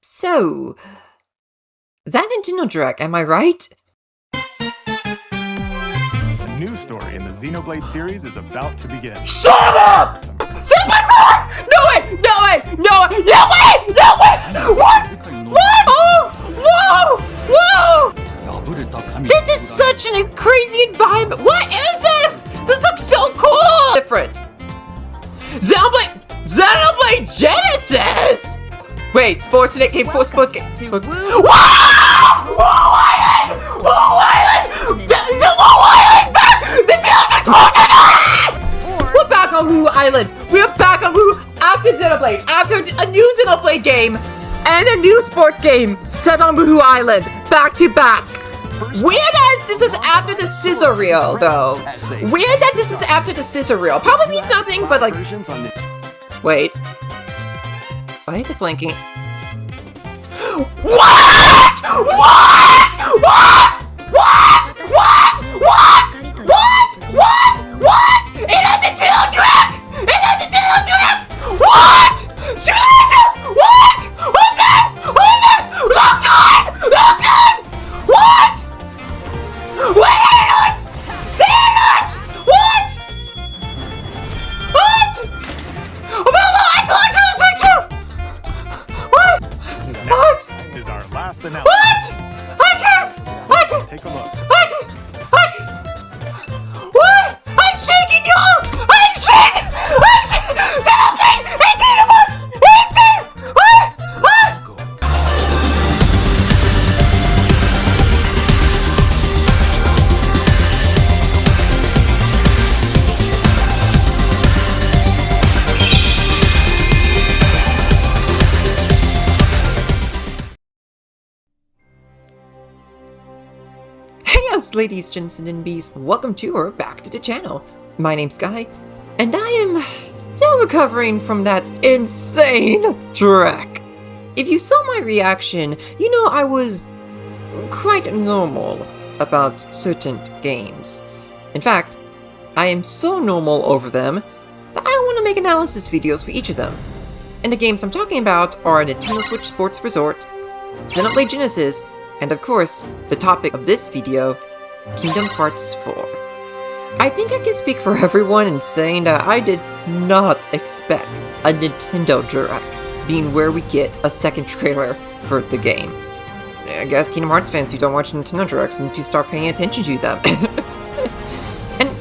So, that Nintendo Direct, am I right? A new story in the Xenoblade series is about to begin. Shut up! Xenoblade 4! No way! No way! No way! No way! No way! What? What? Oh! Whoa! Whoa! This is such a crazy environment. What is this? This looks so cool! Different. Xenoblade Genesis! Wait, sports in it game, full sports game. Whoa! Whoa Island! Whoa Island! The Whoa Island back! The deals are sports! We're back on Whoa Island. We're back on Whoa after Xenoblade. After a new Xenoblade game and a new sports game set on Whoa Island, back to back. Weird as this is after the scissor reel, though. Weird that this is after the scissor reel. Probably means nothing, but like. Wait. Why is it blinking? What? What? What? What? What? What? What? What? It has a tail drip! It has a tail drip! What? Shit! What? What's that? What's that? Look on! Look on! What? Wait a minute! Say it! What? What? I thought it was picture! What? What? Is our last announcement. What? I can't! Take a look. What? I'm shaking, y'all! I'm shaking! I'm shaking! Xenoblade! Hey, Kingdom! It's what? Hey us, ladies, gents, and bees. Welcome to or back to the channel. My name's Sky, and I am still recovering from that insane trek. If you saw my reaction, you know I was quite normal about certain games. In fact, I am so normal over them that I want to make analysis videos for each of them. And the games I'm talking about are Nintendo Switch Sports Resort, Xenoblade Genesis, and of course, the topic of this video, Kingdom Hearts 4. I think I can speak for everyone in saying that I did not expect a Nintendo Direct being where we get a second trailer for the game. I guess Kingdom Hearts fans who don't watch Nintendo Directs need to start paying attention to them.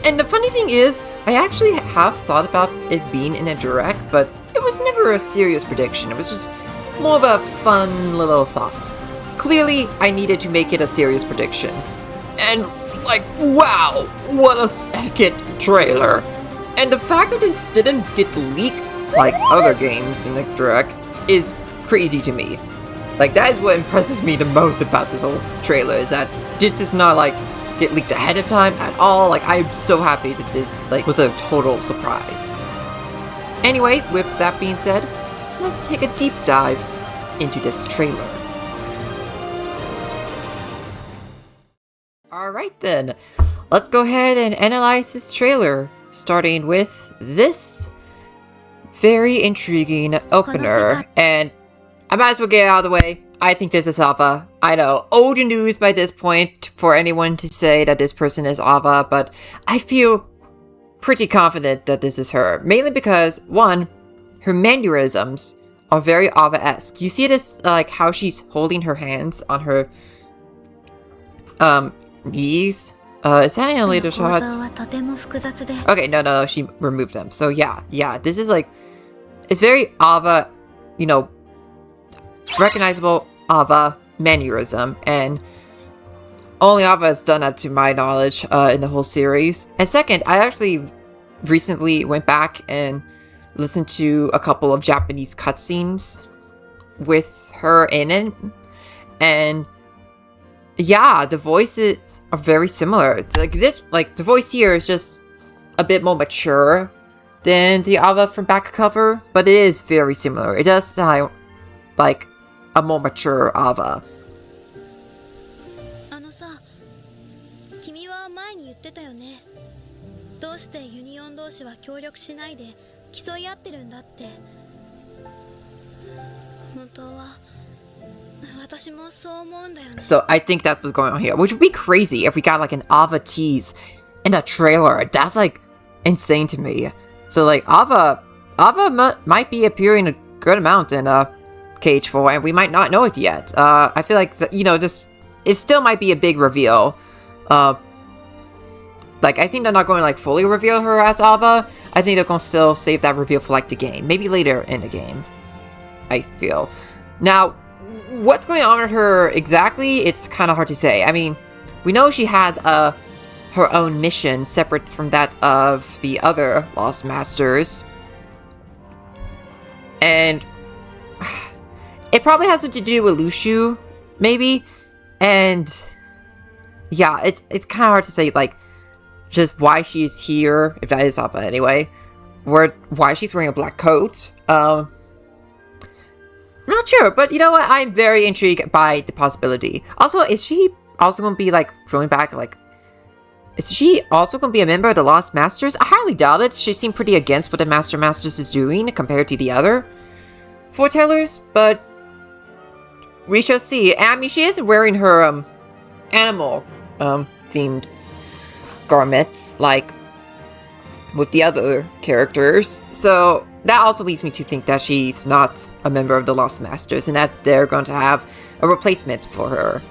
and the funny thing is, I actually have thought about it being in a Direct, but it was never a serious prediction. It was just more of a fun little thought. Clearly, I needed to make it a serious prediction. And, like, wow, what a second trailer. And the fact that this didn't get leaked like other games in the Direct is crazy to me. Like, that is what impresses me the most about this whole trailer, is that this does not, like, get leaked ahead of time at all. Like, I'm so happy that this, like, was a total surprise. Anyway, with that being said, let's take a deep dive into this trailer. Alright then, let's go ahead and analyze this trailer, starting with this very intriguing opener, and I might as well get it out of the way. I think this is Ava. I know, old news by this point for anyone to say that this person is Ava, but I feel pretty confident that this is her, mainly because, one, her mannerisms are very Ava-esque. You see this, like, how she's holding her hands on her, knees? Is that in a later shot? Okay, no, she removed them. So yeah, this is like, it's very Ava, you know, recognizable Ava mannerism, and only Ava has done that to my knowledge in the whole series. And second, I actually recently went back and listened to a couple of Japanese cutscenes with her in it, and yeah, the voices are very similar. Like this, like the voice here is just a bit more mature than the Ava from back cover, but it is very similar. It does sound like a more mature Ava. 君は前に言ってたよね。どうしてユニオン同士は協力しないで競い合ってるんだって。本当は私もそう思うんだよね。 So I think that's what's going on here, which would be crazy if we got like an Ava tease in a trailer. That's like insane to me. So like Ava might be appearing a good amount in KH4, and we might not know it yet. I feel like it still might be a big reveal. Like, I think they're not going to, like, fully reveal her as Ava. I think they're going to still save that reveal for, like, the game. Maybe later in the game, I feel. Now, what's going on with her exactly, it's kind of hard to say. I mean, we know she had her own mission separate from that of the other Lost Masters. And it probably has something to do with Lushu, maybe. And yeah, it's kind of hard to say, like, just why she's here, if that is Ava anyway, or why she's wearing a black coat. Not sure, but you know what? I'm very intrigued by the possibility. Also, is she also going to be, like, going back, like, is she also going to be a member of the Lost Masters? I highly doubt it. She seemed pretty against what the Masters is doing compared to the other foretellers, but we shall see. And I mean, she is wearing her, animal, themed garments, like with the other characters. So that also leads me to think that she's not a member of the Lost Masters and that they're going to have a replacement for her.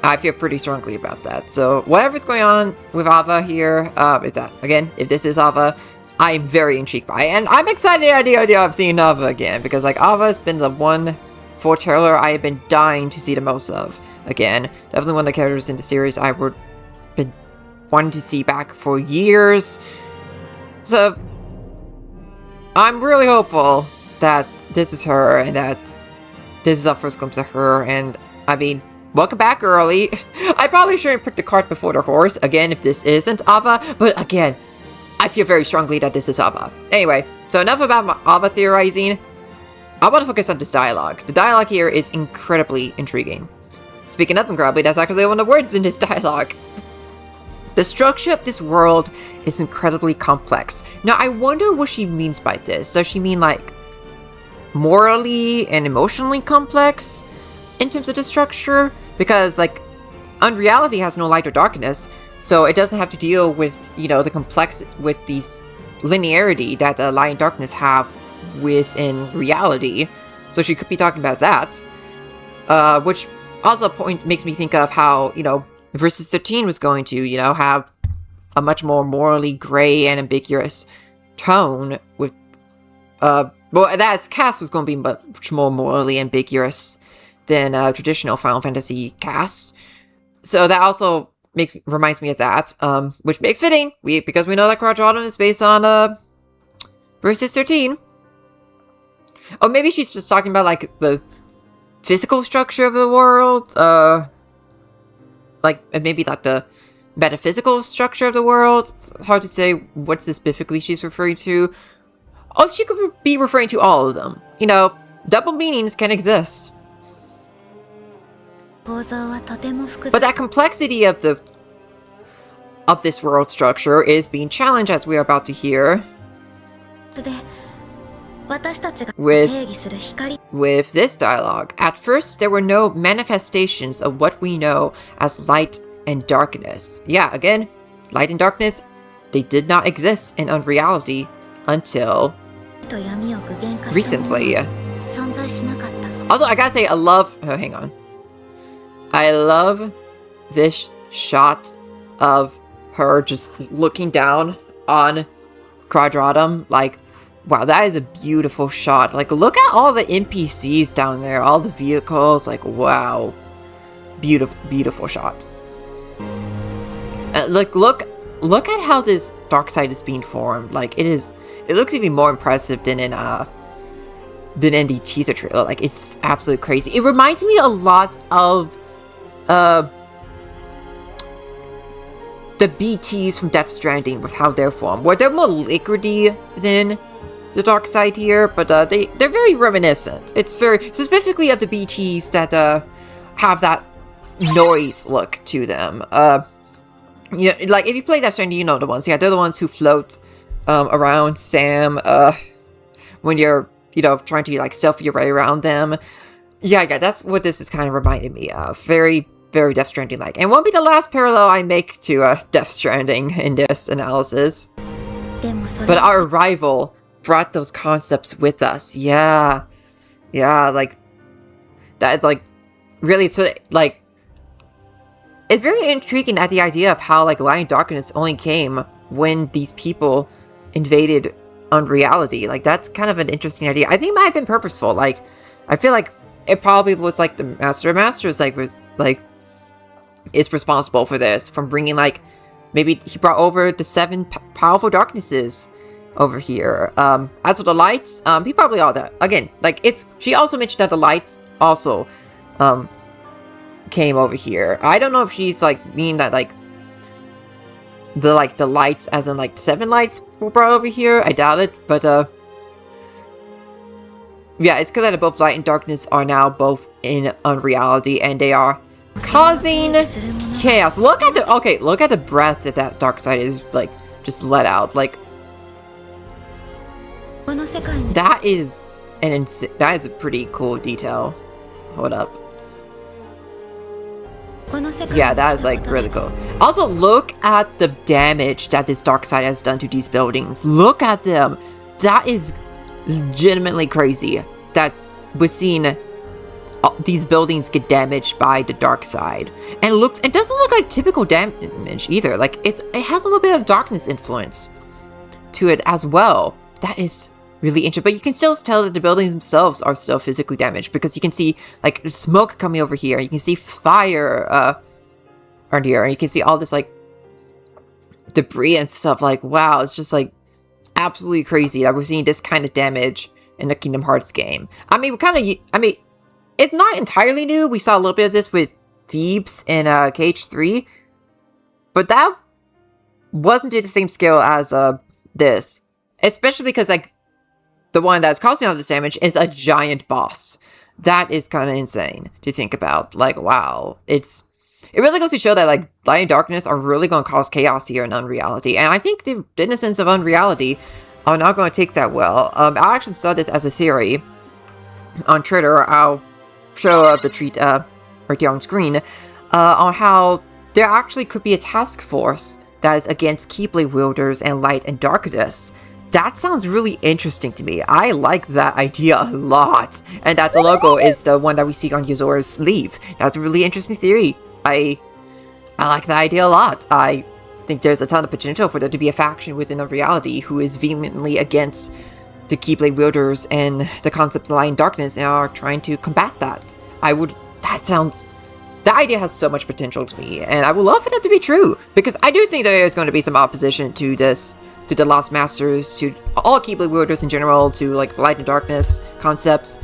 I feel pretty strongly about that. So whatever's going on with Ava here, if this is Ava, I'm very intrigued by it. And I'm excited at the idea of seeing Ava again, because like Ava has been the one foreteller I have been dying to see the most of. Again, definitely one of the characters in the series I would been wanting to see back for years. So I'm really hopeful that this is her and that this is our first glimpse of her. And I mean, welcome back early. I probably shouldn't put the cart before the horse again if this isn't Ava, but again, I feel very strongly that this is Ava. Anyway, so enough about my Ava theorizing. I want to focus on this dialogue. The dialogue here is incredibly intriguing. Speaking of incredibly, that's actually one of the words in this dialogue. The structure of this world is incredibly complex. Now, I wonder what she means by this. Does she mean, like, morally and emotionally complex in terms of the structure? Because, like, unreality has no light or darkness, so it doesn't have to deal with, you know, the complex, with these linearity that the light and darkness have within reality. So she could be talking about that. Which also makes me think of how, you know, Versus 13 was going to, you know, have a much more morally gray and ambiguous tone with, well, that cast was going to be much more morally ambiguous than traditional Final Fantasy cast. So that also reminds me of that, which makes fitting, because we know that Quadratum is based on, Versus 13. Or maybe she's just talking about, like, the physical structure of the world, like, maybe, like, the metaphysical structure of the world. It's hard to say what specifically she's referring to. Or she could be referring to all of them. You know, double meanings can exist. But that complexity of this world structure is being challenged, as we are about to hear, with this dialogue. At first, there were no manifestations of what we know as light and darkness. Yeah, again, light and darkness, they did not exist in unreality until recently. Also, I gotta say, I love... Oh, hang on. I love this shot of her just looking down on Quadratum, like, wow, that is a beautiful shot. Like, look at all the NPCs down there, all the vehicles, like, wow. Beautiful, beautiful shot. Look at how this dark side is being formed. Like, it looks even more impressive than in the teaser trailer. Like, it's absolutely crazy. It reminds me a lot of, the BTs from Death Stranding with how they're formed, where they're more liquidy than the dark side here, but they're very reminiscent. It's very specifically of the BTs that have that noise look to them. You know, like if you play Death Stranding, you know the ones. Yeah, they're the ones who float around Sam when you're, you know, trying to like stealth your way around them. Yeah, that's what this is kind of reminding me of. Very, very Death Stranding-like. And won't be the last parallel I make to Death Stranding in this analysis. But our arrival brought those concepts with us. Yeah. Yeah, like, that is, like, really, so, like, it's very intriguing at the idea of how, like, Light and Darkness only came when these people invaded unreality. Like, that's kind of an interesting idea. I think it might have been purposeful. Like, I feel like it probably was, like, the Master of Masters, like, is responsible for this, from bringing, like, maybe he brought over the 7 powerful darknesses over here. As for the lights, he probably all that. Again, like, she also mentioned that the lights also, came over here. I don't know if she's, like, meaning that, like, the lights, as in, like, 7 lights were brought over here. I doubt it, but, yeah, it's clear that both light and darkness are now both in unreality, and they are causing chaos. Look at the breath that dark side is, like, just let out. Like, that is a pretty cool detail. Hold up. Yeah, that is, like, really cool. Also, look at the damage that this dark side has done to these buildings. Look at them. That is legitimately crazy that we're seeing these buildings get damaged by the dark side. And it doesn't look like typical damage either. Like, it has a little bit of darkness influence to it as well. That is really interesting. But you can still tell that the buildings themselves are still physically damaged, because you can see, like, smoke coming over here. You can see fire around here, and you can see all this, like, debris and stuff. Like, wow, it's just, like, absolutely crazy that we're seeing this kind of damage in the Kingdom Hearts game. I mean, it's not entirely new. We saw a little bit of this with Thebes in KH3, but that wasn't to the same scale as this. Especially because, like, the one that's causing all this damage is a giant boss. That is kind of insane to think about. Like, wow. It really goes to show that, like, light and darkness are really going to cause chaos here in unreality. And I think the innocence of unreality are not going to take that well. I actually saw this as a theory on Twitter. I'll show the tweet right here on screen, on how there actually could be a task force that is against Keyblade wielders and light and darkness. That sounds really interesting to me. I like that idea a lot. And that the logo is the one that we see on Yuzora's sleeve. That's a really interesting theory. I like that idea a lot. I think there's a ton of potential for there to be a faction within a reality who is vehemently against the Keyblade wielders and the concepts of light and darkness, and are trying to combat that. That idea has so much potential to me, and I would love for that to be true, because I do think there is going to be some opposition to this, to the Lost Masters, to all Keyblade wielders in general, to, like, the light and darkness concepts.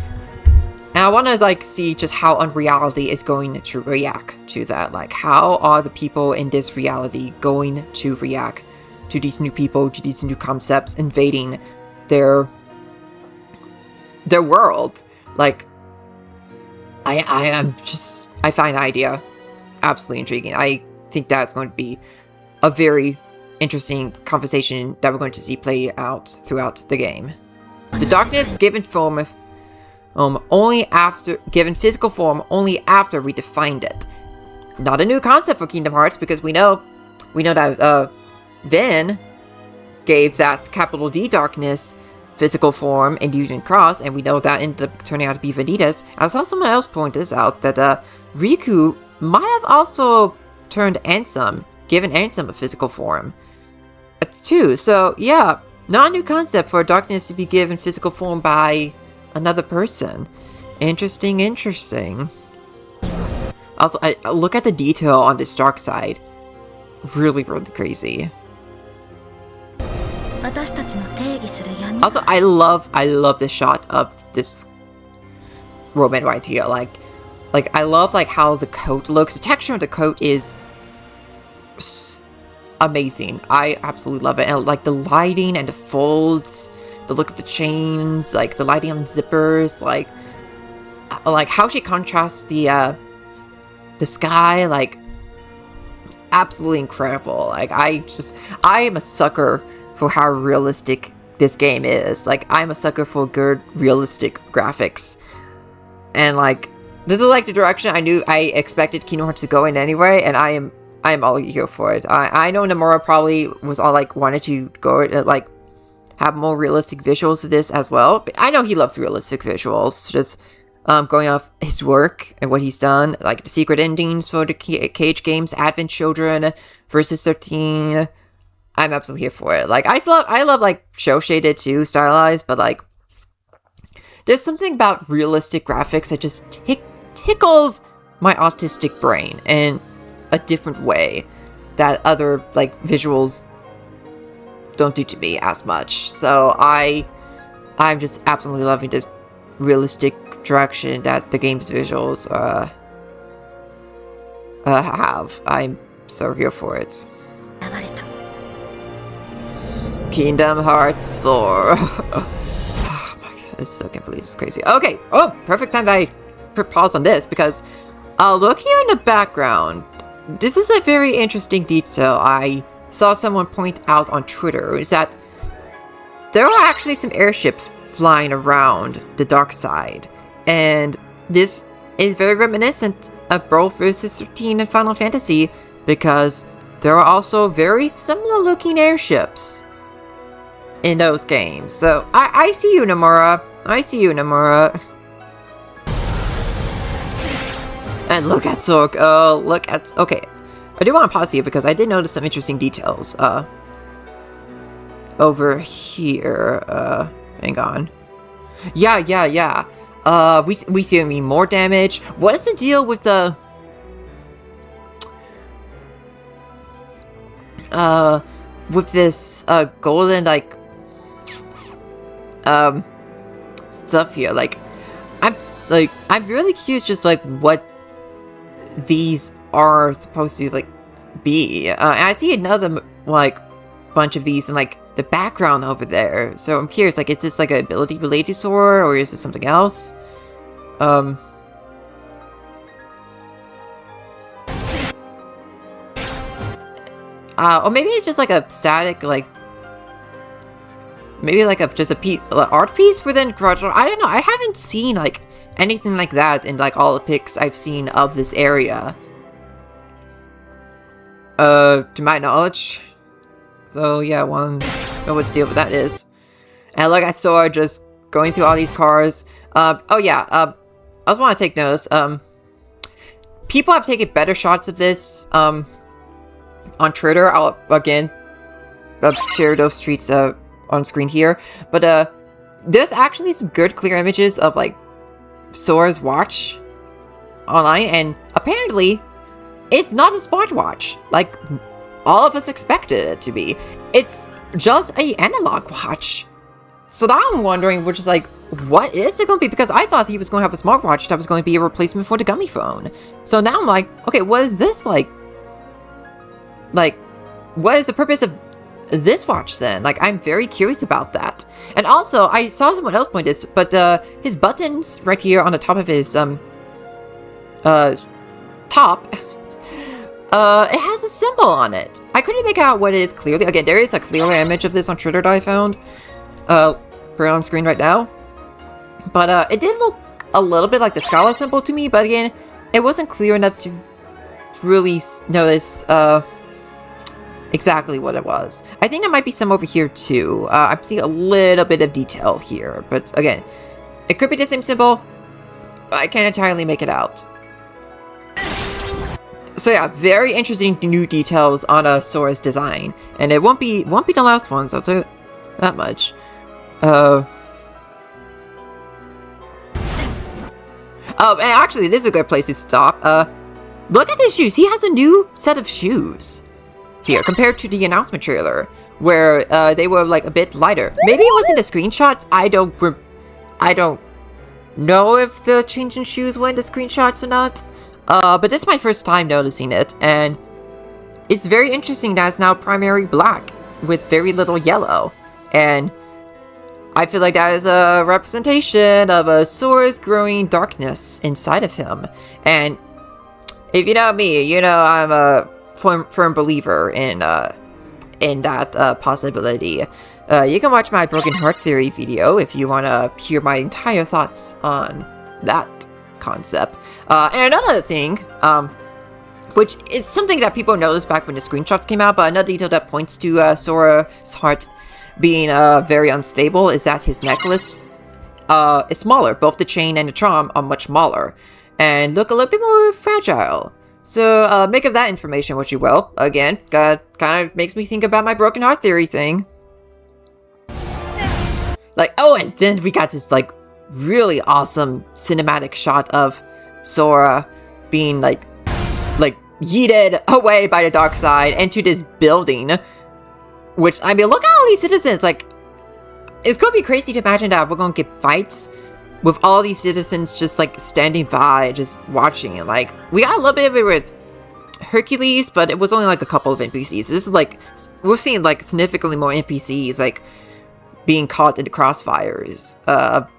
And I want to, like, see just how unreality is going to react to that. Like, how are the people in this reality going to react to these new people, to these new concepts invading their world? Like, I find the idea absolutely intriguing. I think that's going to be a very interesting conversation that we're going to see play out throughout the game. The darkness given form given physical form only after we defined it. Not a new concept for Kingdom Hearts, because we know that Vin gave that capital D darkness physical form in Union Cross, and we know that ended up turning out to be Vanitas. I saw someone else point this out, that Riku might have also turned given Ansem a physical form. That's two. So yeah, not a new concept for darkness to be given physical form by another person. Interesting. Also, I look at the detail on this dark side. Really, really crazy. Also, I love this shot of this Roman right here. Like I love, like, how the coat looks. The texture of the coat is amazing. I absolutely love it. And, like, the lighting and the folds, the look of the chains, like the lighting on zippers, like how she contrasts the sky, like, absolutely incredible. Like, I am a sucker for how realistic this game is. Like, I'm a sucker for good, realistic graphics. And like, this is like the direction I expected Kingdom Hearts to go in anyway, and I am all here for it. I know Nomura probably was all like wanted to go like have more realistic visuals for this as well. But I know he loves realistic visuals. Just going off his work and what he's done, like the secret endings for the Cage games, Advent Children versus 13. I'm absolutely here for it. Like I love like show shaded too, stylized, but like there's something about realistic graphics that just tickles my autistic brain in a different way that other like visuals don't do to me as much. So I'm just absolutely loving the realistic direction that the game's visuals have. I'm so here for it. Kingdom Hearts 4. Oh my god, I still can't believe this is crazy. Okay, oh, perfect time that I put pause on this because look here in the background. This is a very interesting detail I saw someone point out on Twitter, is that there are actually some airships flying around the dark side, and this is very reminiscent of Brawl vs 13 and Final Fantasy because there are also very similar looking airships in those games. So I see you, Nomura. I see you, Nomura. And look at Sork. Look at... Okay. I do want to pause here because I did notice some interesting details. Over here. Hang on. Yeah. We see more damage. What is the deal with the... with this, golden, like... stuff here. Like, I'm really curious just, like, what these are supposed to, like, be. And I see another, like, bunch of these in, like, the background over there. So I'm curious, like, is this, like, an ability related to Sora, or is this something else? Or maybe it's just, like, a static, like, maybe, like, just a piece, art piece within Garage. I don't know. I haven't seen, like, anything like that in, like, all the pics I've seen of this area. To my knowledge. So, yeah, I want to know what the deal with that is. And like I saw just going through all these cars. Oh yeah, I just want to take notice. People have taken better shots of this, on Twitter. I'll, again, share those streets, on screen here. But, there's actually some good clear images of, like, Sora's watch online, and apparently it's not a smartwatch like all of us expected it to be. It's just a analog watch. So now I'm wondering, which is like, what is it going to be? Because I thought he was going to have a smartwatch that was going to be a replacement for the gummy phone. So now I'm like, okay, what is this like? Like, what is the purpose of this watch then? Like, I'm very curious about that. And also, I saw someone else point this, but his buttons right here on the top of his top, it has a symbol on it. I couldn't make out what it is clearly. Again, there is a clearer image of this on Twitter that I found. Put it on screen right now. But it did look a little bit like the Scala symbol to me, but again, it wasn't clear enough to really notice exactly what it was. I think there might be some over here too. I'm seeing a little bit of detail here, but again, it could be the same symbol. I can't entirely make it out. So yeah, very interesting new details on Sora's design, and it won't be the last ones. I'll tell you that much. Oh, and actually, this is a good place to stop. Look at his shoes. He has a new set of shoes here compared to the announcement trailer, where they were like a bit lighter. Maybe it wasn't the screenshots. I don't know if the change in shoes were in the screenshots or not. But this is my first time noticing it, and it's very interesting that it's now primary black with very little yellow, and I feel like that is a representation of Sora's growing darkness inside of him. And if you know me, you know I'm a firm believer in that possibility. You can watch my Broken Heart Theory video if you want to hear my entire thoughts on that. concept. And another thing, which is something that people noticed back when the screenshots came out, but another detail that points to Sora's heart being very unstable is that his necklace is smaller. Both the chain and the charm are much smaller and look a little bit more fragile. So make of that information what you will. Again, kind of makes me think about my broken heart theory thing. Like, oh, and then we got this like really awesome cinematic shot of Sora being like yeeted away by the dark side into this building. Which, I mean, look at all these citizens. Like, it's gonna be crazy to imagine that we're gonna get fights with all these citizens just like standing by, just watching it. Like, we got a little bit of it with Hercules, but it was only like a couple of NPCs. This is like, we're seeing like significantly more NPCs like being caught in the crossfires of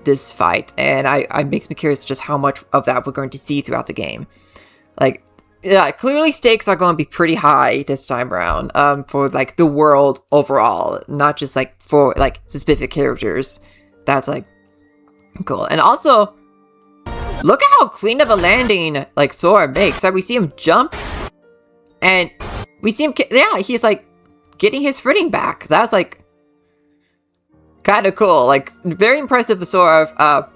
this fight, and I makes me curious just how much of that we're going to see throughout the game. Like, yeah, clearly stakes are going to be pretty high this time around, for like the world overall, not just like for like specific characters. That's like cool. And also, look at how clean of a landing like Sora makes. Like, we see him jump, and we see him, yeah, he's like getting his footing back. That's like kind of cool. Like, very impressive for Sora,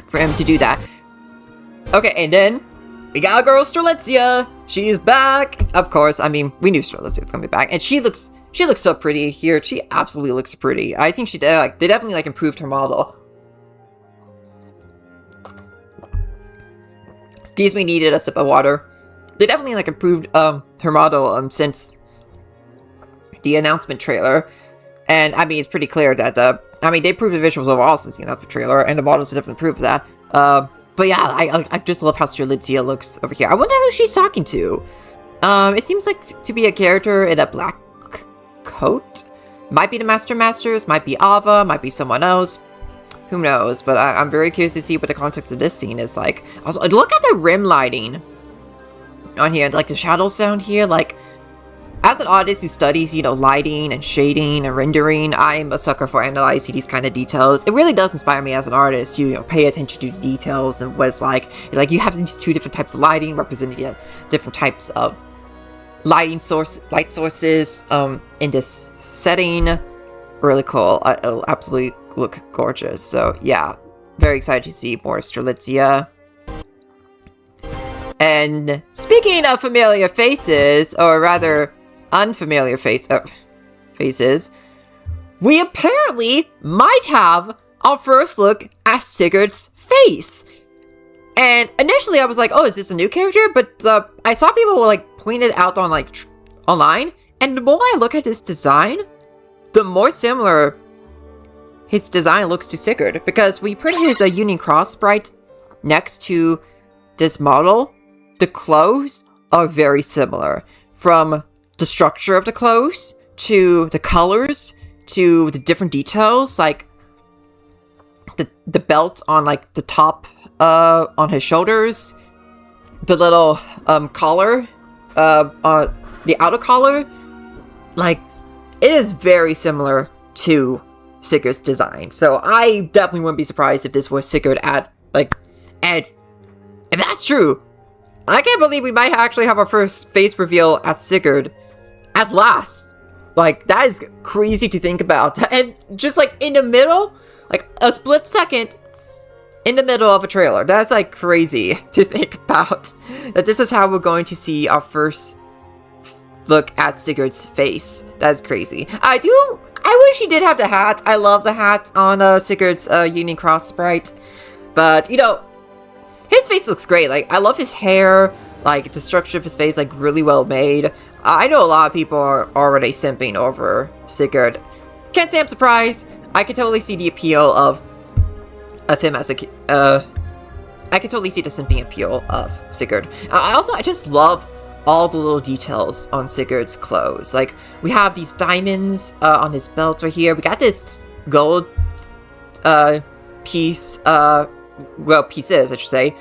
for him to do that. Okay, and then we got our girl Strelitzia. She's back. Of course, I mean, we knew Strelitzia was gonna be back, and she looks so pretty here. She absolutely looks pretty. I think she did, like, they definitely like improved her model. Excuse me, needed a sip of water. They definitely like improved her model since the announcement trailer. And I mean, it's pretty clear that I mean, they improved the visuals overall since the announcement trailer, and the models have definitely proved that. But yeah, I just love how Strelitzia looks over here. I wonder who she's talking to. It seems like to be a character in a black coat. Might be the Masters, might be Ava, might be someone else. Who knows? But I'm very curious to see what the context of this scene is like. Also, look at the rim lighting on here, like the shadows down here. Like, as an artist who studies, you know, lighting and shading and rendering, I'm a sucker for analyzing these kind of details. It really does inspire me as an artist. You know, pay attention to the details and what's like you have these two different types of lighting representing different types of light sources in this setting. Really cool. It'll absolutely look gorgeous. So yeah, very excited to see more Strelitzia. And speaking of familiar faces, or rather unfamiliar faces, we apparently might have our first look at Sigurd's face. And initially I was like, oh, is this a new character? But I saw people like point it out on like online, and the more I look at this design, the more similar his design looks to Sigurd, because we printed his Union Cross sprite next to this model. The clothes are very similar, from the structure of the clothes to the colors to the different details, like the belt on like the top on his shoulders, the little collar on the outer collar. Like, it is very similar to Sigurd's design. So I definitely wouldn't be surprised if this was Sigurd and if that's true, I can't believe we might actually have our first face reveal at Sigurd at last. Like, that is crazy to think about. And just like in the middle, like a split second in the middle of a trailer. That's like crazy to think about. That this is how we're going to see our first look at Sigurd's face. That's crazy. I wish he did have the hat. I love the hat on Sigurd's Union Cross sprite. But, you know, his face looks great. Like, I love his hair. Like, the structure of his face, like, really well made. I know a lot of people are already simping over Sigurd. Can't say I'm surprised. I can totally see the appeal of him as a... I can totally see the simping appeal of Sigurd. I just love all the little details on Sigurd's clothes. Like, we have these diamonds on his belt right here. We got this gold piece, pieces, I should say,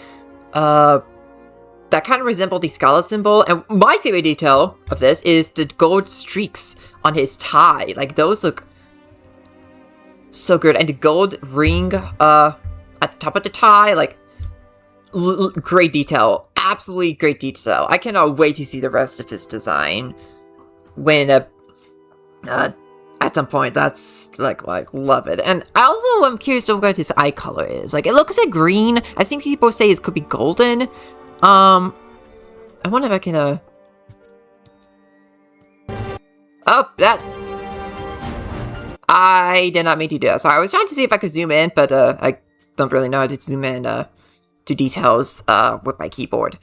that kind of resemble the Scala symbol. And my favorite detail of this is the gold streaks on his tie. Like, those look so good. And the gold ring at the top of the tie, like, great detail. Absolutely great detail. I cannot wait to see the rest of his design. When, at some point, that's, like, love it. And I also am curious of what his eye color is. Like, it looks a bit green. I've seen people say it could be golden. I wonder if I can, Oh, that... I did not mean to do that. Sorry, I was trying to see if I could zoom in, but, I don't really know how to zoom in, to details, with my keyboard.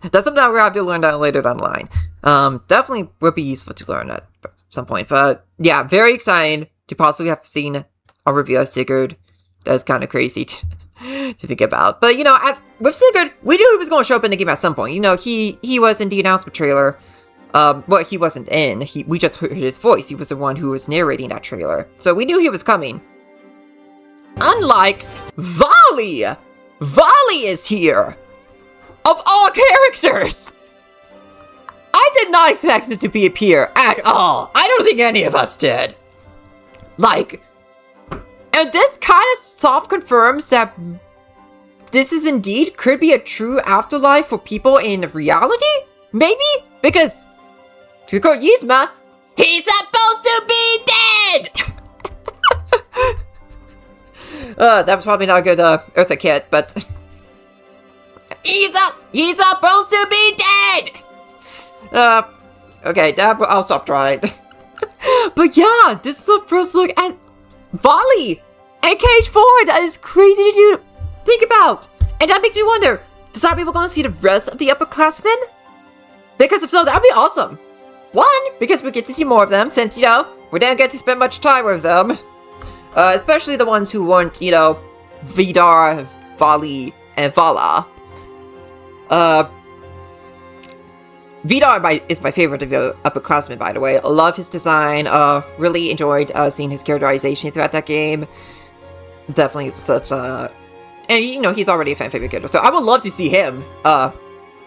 That's something I'm gonna have to learn that later down the line. Definitely would be useful to learn at some point, but yeah, very excited to possibly have seen a review of Sigurd. That's kind of crazy to think about. But, you know, with Sigurd, we knew he was going to show up in the game at some point. You know, he was in the announcement trailer. Well, he wasn't in. We just heard his voice. He was the one who was narrating that trailer. So we knew he was coming. Unlike Volley! Volley is here! Of all characters! I did not expect it to appear at all. I don't think any of us did. Like, and this kind of soft confirms that this is indeed could be a true afterlife for people in reality? Maybe? Because Yzma, he's supposed to be dead! That was probably not a good Eartha Kitt, but he's supposed to be dead! Okay, I'll stop trying. But yeah, this is the first look at Volley and Cage 4. That is crazy to think about. And that makes me wonder, does that mean we're going to see the rest of the upperclassmen? Because if so, that'd be awesome. One, because we get to see more of them, since, you know, we didn't get to spend much time with them. Especially the ones who weren't, you know, Vidar, Volley, and Vala. Vidar is my favorite of the upperclassmen, by the way. I love his design. Really enjoyed seeing his characterization throughout that game. Definitely such a... And, you know, he's already a fan favorite character, so I would love to see him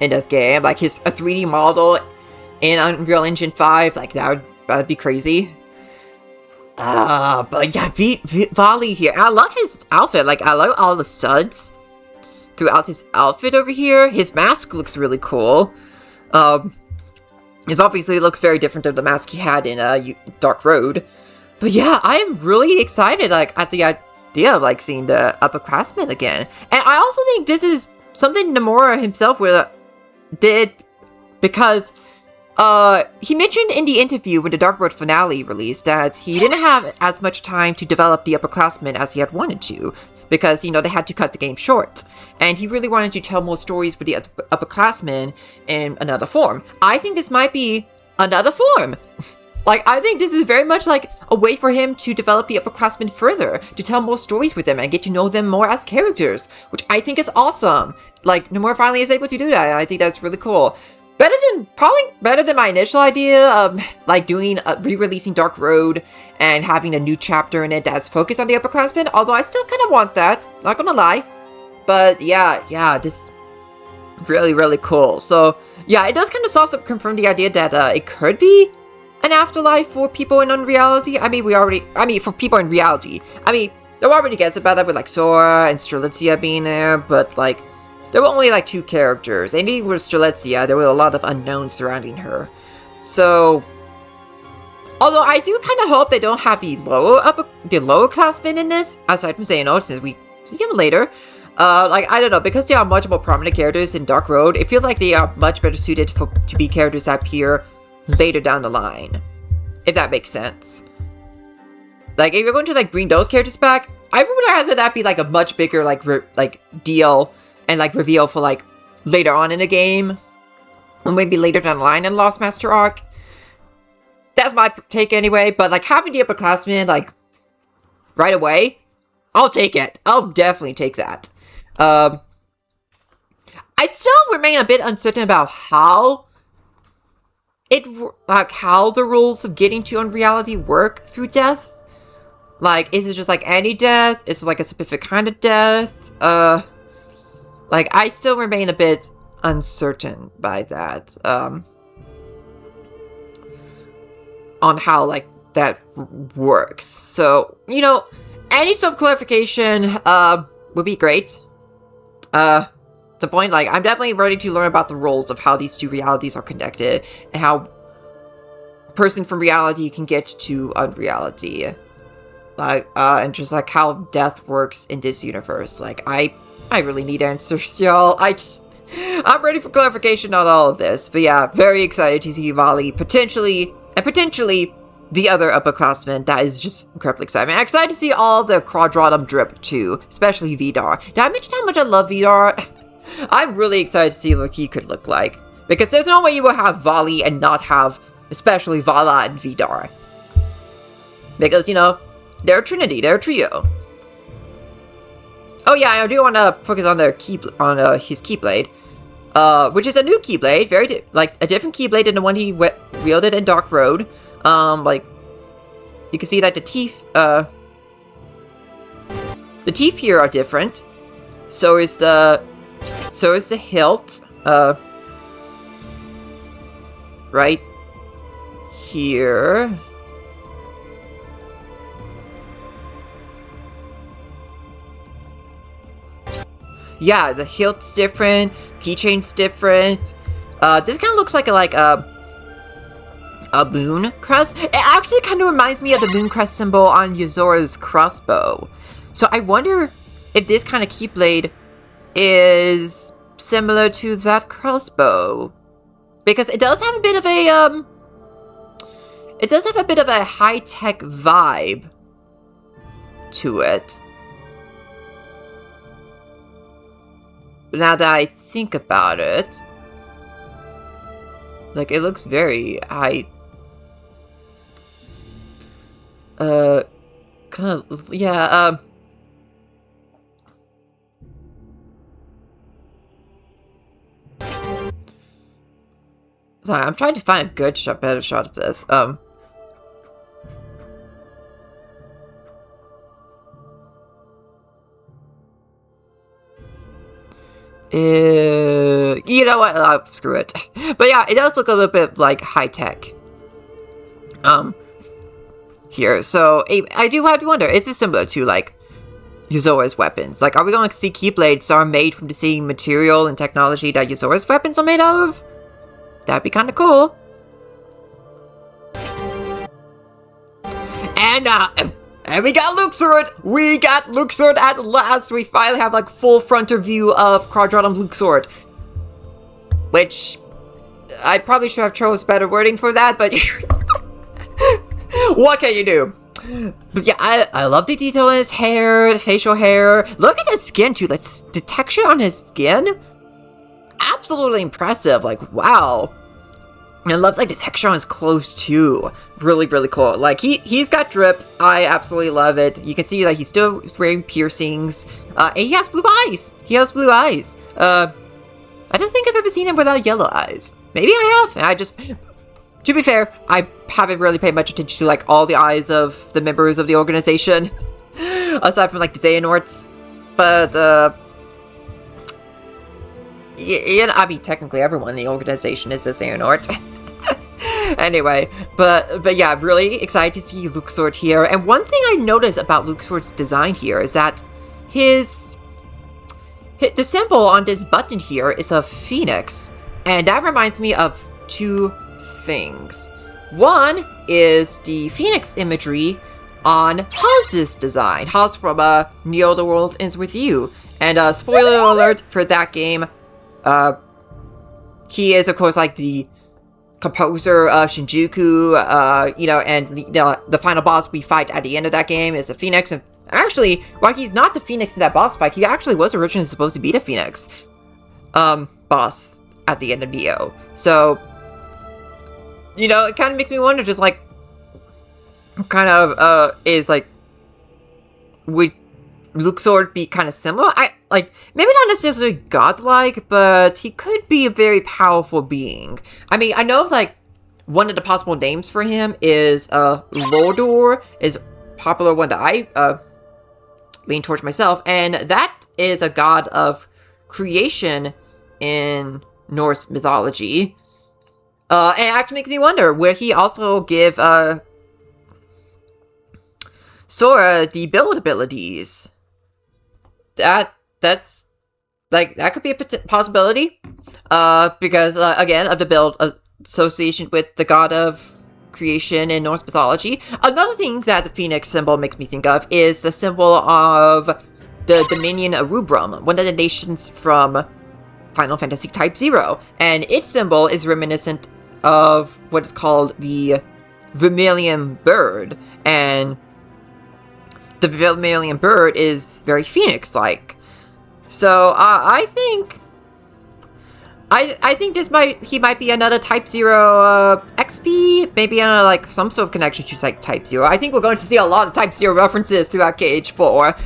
in this game. Like, a 3D model in Unreal Engine 5, like, that'd be crazy. But yeah, Volley here. I love his outfit. Like, I love all the studs throughout his outfit over here. His mask looks really cool. It obviously looks very different than the mask he had in Dark Road. But yeah, I am really excited, like, at the idea of, like, seeing the upperclassmen again. And I also think this is something Nomura himself did, because he mentioned in the interview when the Dark Road finale released that he didn't have as much time to develop the upperclassmen as he had wanted to, because, you know, they had to cut the game short. And he really wanted to tell more stories with the upperclassmen in another form. I think this might be another form. Like, I think this is very much like a way for him to develop the upperclassmen further, to tell more stories with them and get to know them more as characters, which I think is awesome. Like, Nomura finally is able to do that, and I think that's really cool. Probably better than my initial idea of, like, re-releasing Dark Road and having a new chapter in it that's focused on the upperclassmen, although I still kind of want that, not gonna lie. But yeah, this is really, really cool. So, yeah, it does kind of soft confirm the idea that it could be an afterlife for people in unreality. For people in reality. I mean, there were already guesses about that with, like, Sora and Strelitzia being there, but, like, there were only, like, 2 characters, and even with Strelitzia, there were a lot of unknowns surrounding her. So, although I do kind of hope they don't have the lower classmen in this, aside from Xehanort, since we see him later. Like, I don't know, because they are much more prominent characters in Dark Road, it feels like they are much better suited to be characters that appear later down the line. If that makes sense. Like, if you're going to, like, bring those characters back, I would rather that be, like, a much bigger, like, deal and, like, reveal for, like, later on in the game. Or maybe later down the line in Lost Master Arc. That's my take anyway, but, like, having the upperclassmen, like, right away, I'll take it. I'll definitely take that. I still remain a bit uncertain about how the rules of getting to unreality work through death. Like, is it just, like, any death? Is it, like, a specific kind of death? Like, I still remain a bit uncertain by that, on how, like, that works. So, you know, any sort of clarification, would be great. Some the point. Like, I'm definitely ready to learn about the roles of how these two realities are connected, and how a person from reality can get to unreality. Like, and just like how death works in this universe. Like, I really need answers, y'all. I'm ready for clarification on all of this. But yeah, very excited to see Volley potentially the other upperclassmen. That is just incredibly exciting. I'm excited to see all the Quadratum drip too, especially Vidar. Did I mention how much I love Vidar? I'm really excited to see what he could look like. Because there's no way you will have Volley and not have, especially Vala and Vidar. Because, you know, they're a trinity, they're a trio. Oh yeah, I do want to focus on his Keyblade. Which is a new Keyblade, like a different Keyblade than the one he wielded in Dark Road. Like, you can see that the teeth here are different. So is the hilt, right here. Yeah, the hilt's different, keychain's different. This kind of looks like a moon crest. It actually kind of reminds me of the moon crest symbol on Yazora's crossbow. So I wonder if this kind of Keyblade is similar to that crossbow, because it does have a bit of a high-tech vibe to it. Now that I think about it, like, it looks very high. Kind of, yeah, sorry, I'm trying to find a good shot, better shot of this. You know what? Screw it. But yeah, it does look a little bit like high tech. Here. So I do have to wonder: is this similar to like Yazora's weapons? Like, are we going to see Keyblades are made from the same material and technology that Yazora's weapons are made of? That'd be kind of cool. And we got Luxord! We got Luxord at last! We finally have, like, full frontal view of Quadratum Luxord. Which, I probably should have chose better wording for that, but... what can you do? But yeah, I love the detail in his hair, the facial hair. Look at his skin, too. Like, the texture on his skin? Absolutely impressive. Like, wow. And I love, like, the texture on his clothes, too. Really, really cool. Like, he's got drip. I absolutely love it. You can see, like, he's still wearing piercings. And he has blue eyes. He has blue eyes. I don't think I've ever seen him without yellow eyes. Maybe I have. And I just... To be fair, I haven't really paid much attention to, like, all the eyes of the members of the organization. Aside from, like, the Xehanorts. But, yeah, I mean, technically everyone in the organization is a Xehanort. Anyway, but yeah, really excited to see Luxord here. And one thing I noticed about Luxord's design here is that the symbol on this button here is a phoenix. And that reminds me of two things. One is the phoenix imagery on Haz's design. Haz from Neo the World Ends With You. And spoiler alert for that game, he is, of course, like, the composer of Shinjuku, you know, and the final boss we fight at the end of that game is a phoenix. And actually, while he's not the phoenix in that boss fight, he actually was originally supposed to be the phoenix boss at the end of Neo. So, you know, it kind of makes me wonder, just, like, kind of, is, like, would Luxord be kind of similar? Like, maybe not necessarily godlike, but he could be a very powerful being. I mean, I know, like, one of the possible names for him is, Lodor, is popular one that I, lean towards myself, and that is a god of creation in Norse mythology. And it actually makes me wonder, will he also give, Sora the build abilities? That's like, that could be a possibility. Because, again, of the build association with the god of creation in Norse mythology. Another thing that the phoenix symbol makes me think of is the symbol of the Dominion Rubrum, one of the nations from Final Fantasy Type 0. And its symbol is reminiscent of what is called the Vermilion Bird. And the Vermilion Bird is very phoenix-like. So, I think he might be another Type 0 XP, maybe another, like, some sort of connection to, like, Type 0. I think we're going to see a lot of Type 0 references throughout KH4.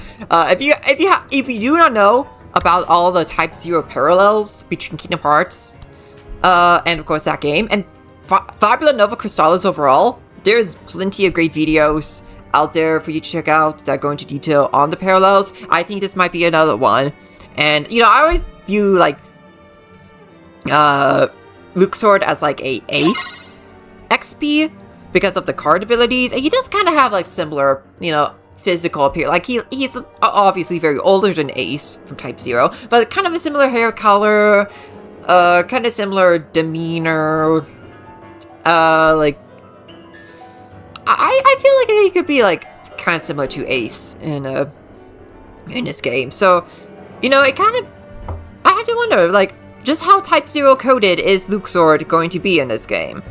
If you do not know about all the Type 0 parallels between Kingdom Hearts, and of course that game, and Fabula Nova Crystallis overall, there's plenty of great videos out there for you to check out that go into detail on the parallels. I think this might be another one. And, you know, I always view, like, Luxord as like a ace XP because of the card abilities, and he does kind of have like similar, you know, physical appear. Like he's obviously very older than Ace from Type 0, but kind of a similar hair color, kind of similar demeanor. Like I feel like he could be like kind of similar to Ace in this game. So, you know, it kind of, I have to wonder, like, just how Type 0 coded is Luxord going to be in this game?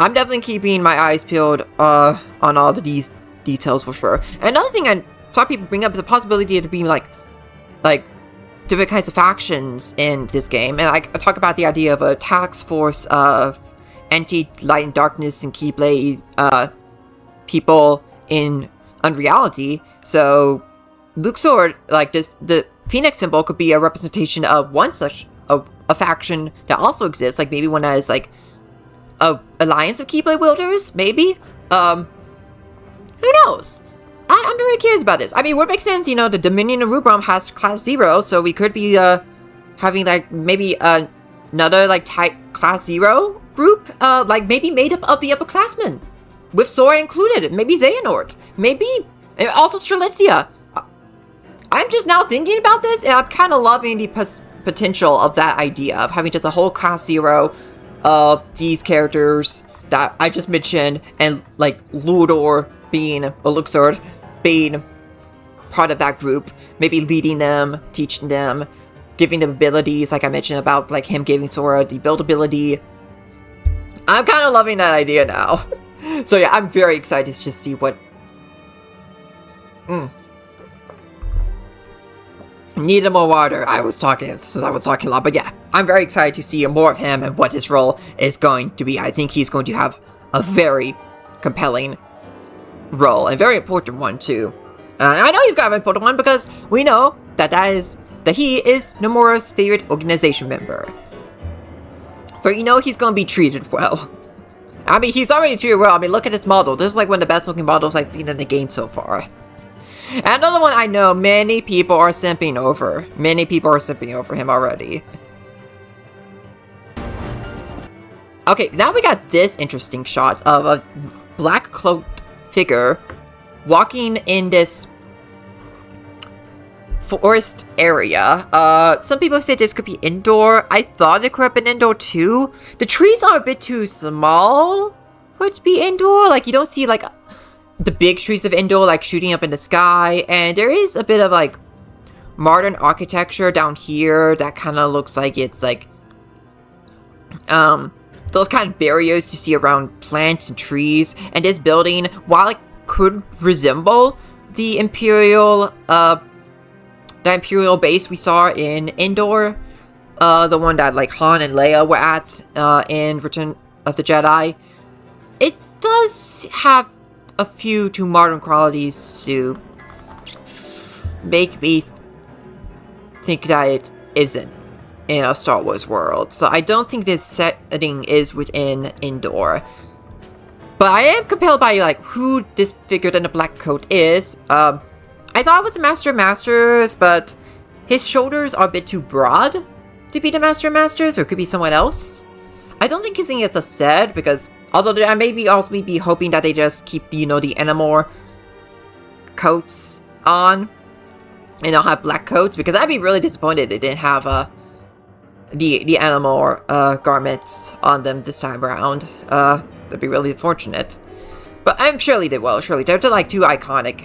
I'm definitely keeping my eyes peeled on all of these details for sure. And another thing I saw people bring up is the possibility of being like different kinds of factions in this game. And I talk about the idea of a task force of anti-light and darkness and Keyblade people in Unreality. So Luxord, like the Phoenix symbol could be a representation of one such a faction that also exists, like maybe one that is like a alliance of Keyblade wielders, maybe. Who knows? I'm very curious about this. I mean, what makes sense, you know, the Dominion of Rubrum has class 0, so we could be having like maybe another like type class 0 group, like maybe made up of the upperclassmen, with Sora included, maybe Xehanort, maybe also Strelitzia. I'm just now thinking about this, and I'm kind of loving the potential of that idea of having just a whole class 0 of these characters that I just mentioned, and like Ludor being, or Luxord being part of that group, maybe leading them, teaching them, giving them abilities, like I mentioned about like him giving Sora the build ability. I'm kind of loving that idea now. So yeah, I'm very excited to just see what... Needed more water. I was talking a lot, but yeah, I'm very excited to see more of him and what his role is going to be. I think he's going to have a very compelling role, and very important one too. I know he's got an important one because we know that he is Nomura's favorite organization member. So you know he's going to be treated well. I mean, he's already treated well. I mean, look at this model. This is like one of the best looking models I've seen in the game so far. And another one I know many people are simping over. Many people are simping over him already. Okay, now we got this interesting shot of a black cloaked figure walking in this forest area. Some people say this could be indoor. I thought it could have been indoor too. The trees are a bit too small for it to be indoor. Like, you don't see like the big trees of Indor like shooting up in the sky, and there is a bit of like modern architecture down here that kind of looks like it's like those kind of barriers you see around plants and trees. And this building, while it could resemble the imperial base we saw in Indor, the one that like Han and Leia were at in Return of the Jedi, it does have a few too modern qualities to make me think that it isn't in a Star Wars world. So I don't think this setting is within Indor. But I am compelled by like who this figure in the black coat is. I thought it was the Master of Masters, but his shoulders are a bit too broad to be the Master of Masters, or it could be someone else. I don't think it's a set, because although I maybe also be hoping that they just keep the, you know, the animal coats on. and they'll have black coats, because I'd be really disappointed they didn't have the animal garments on them this time around. That'd be really unfortunate. But I'm surely did well. Surely they're like too iconic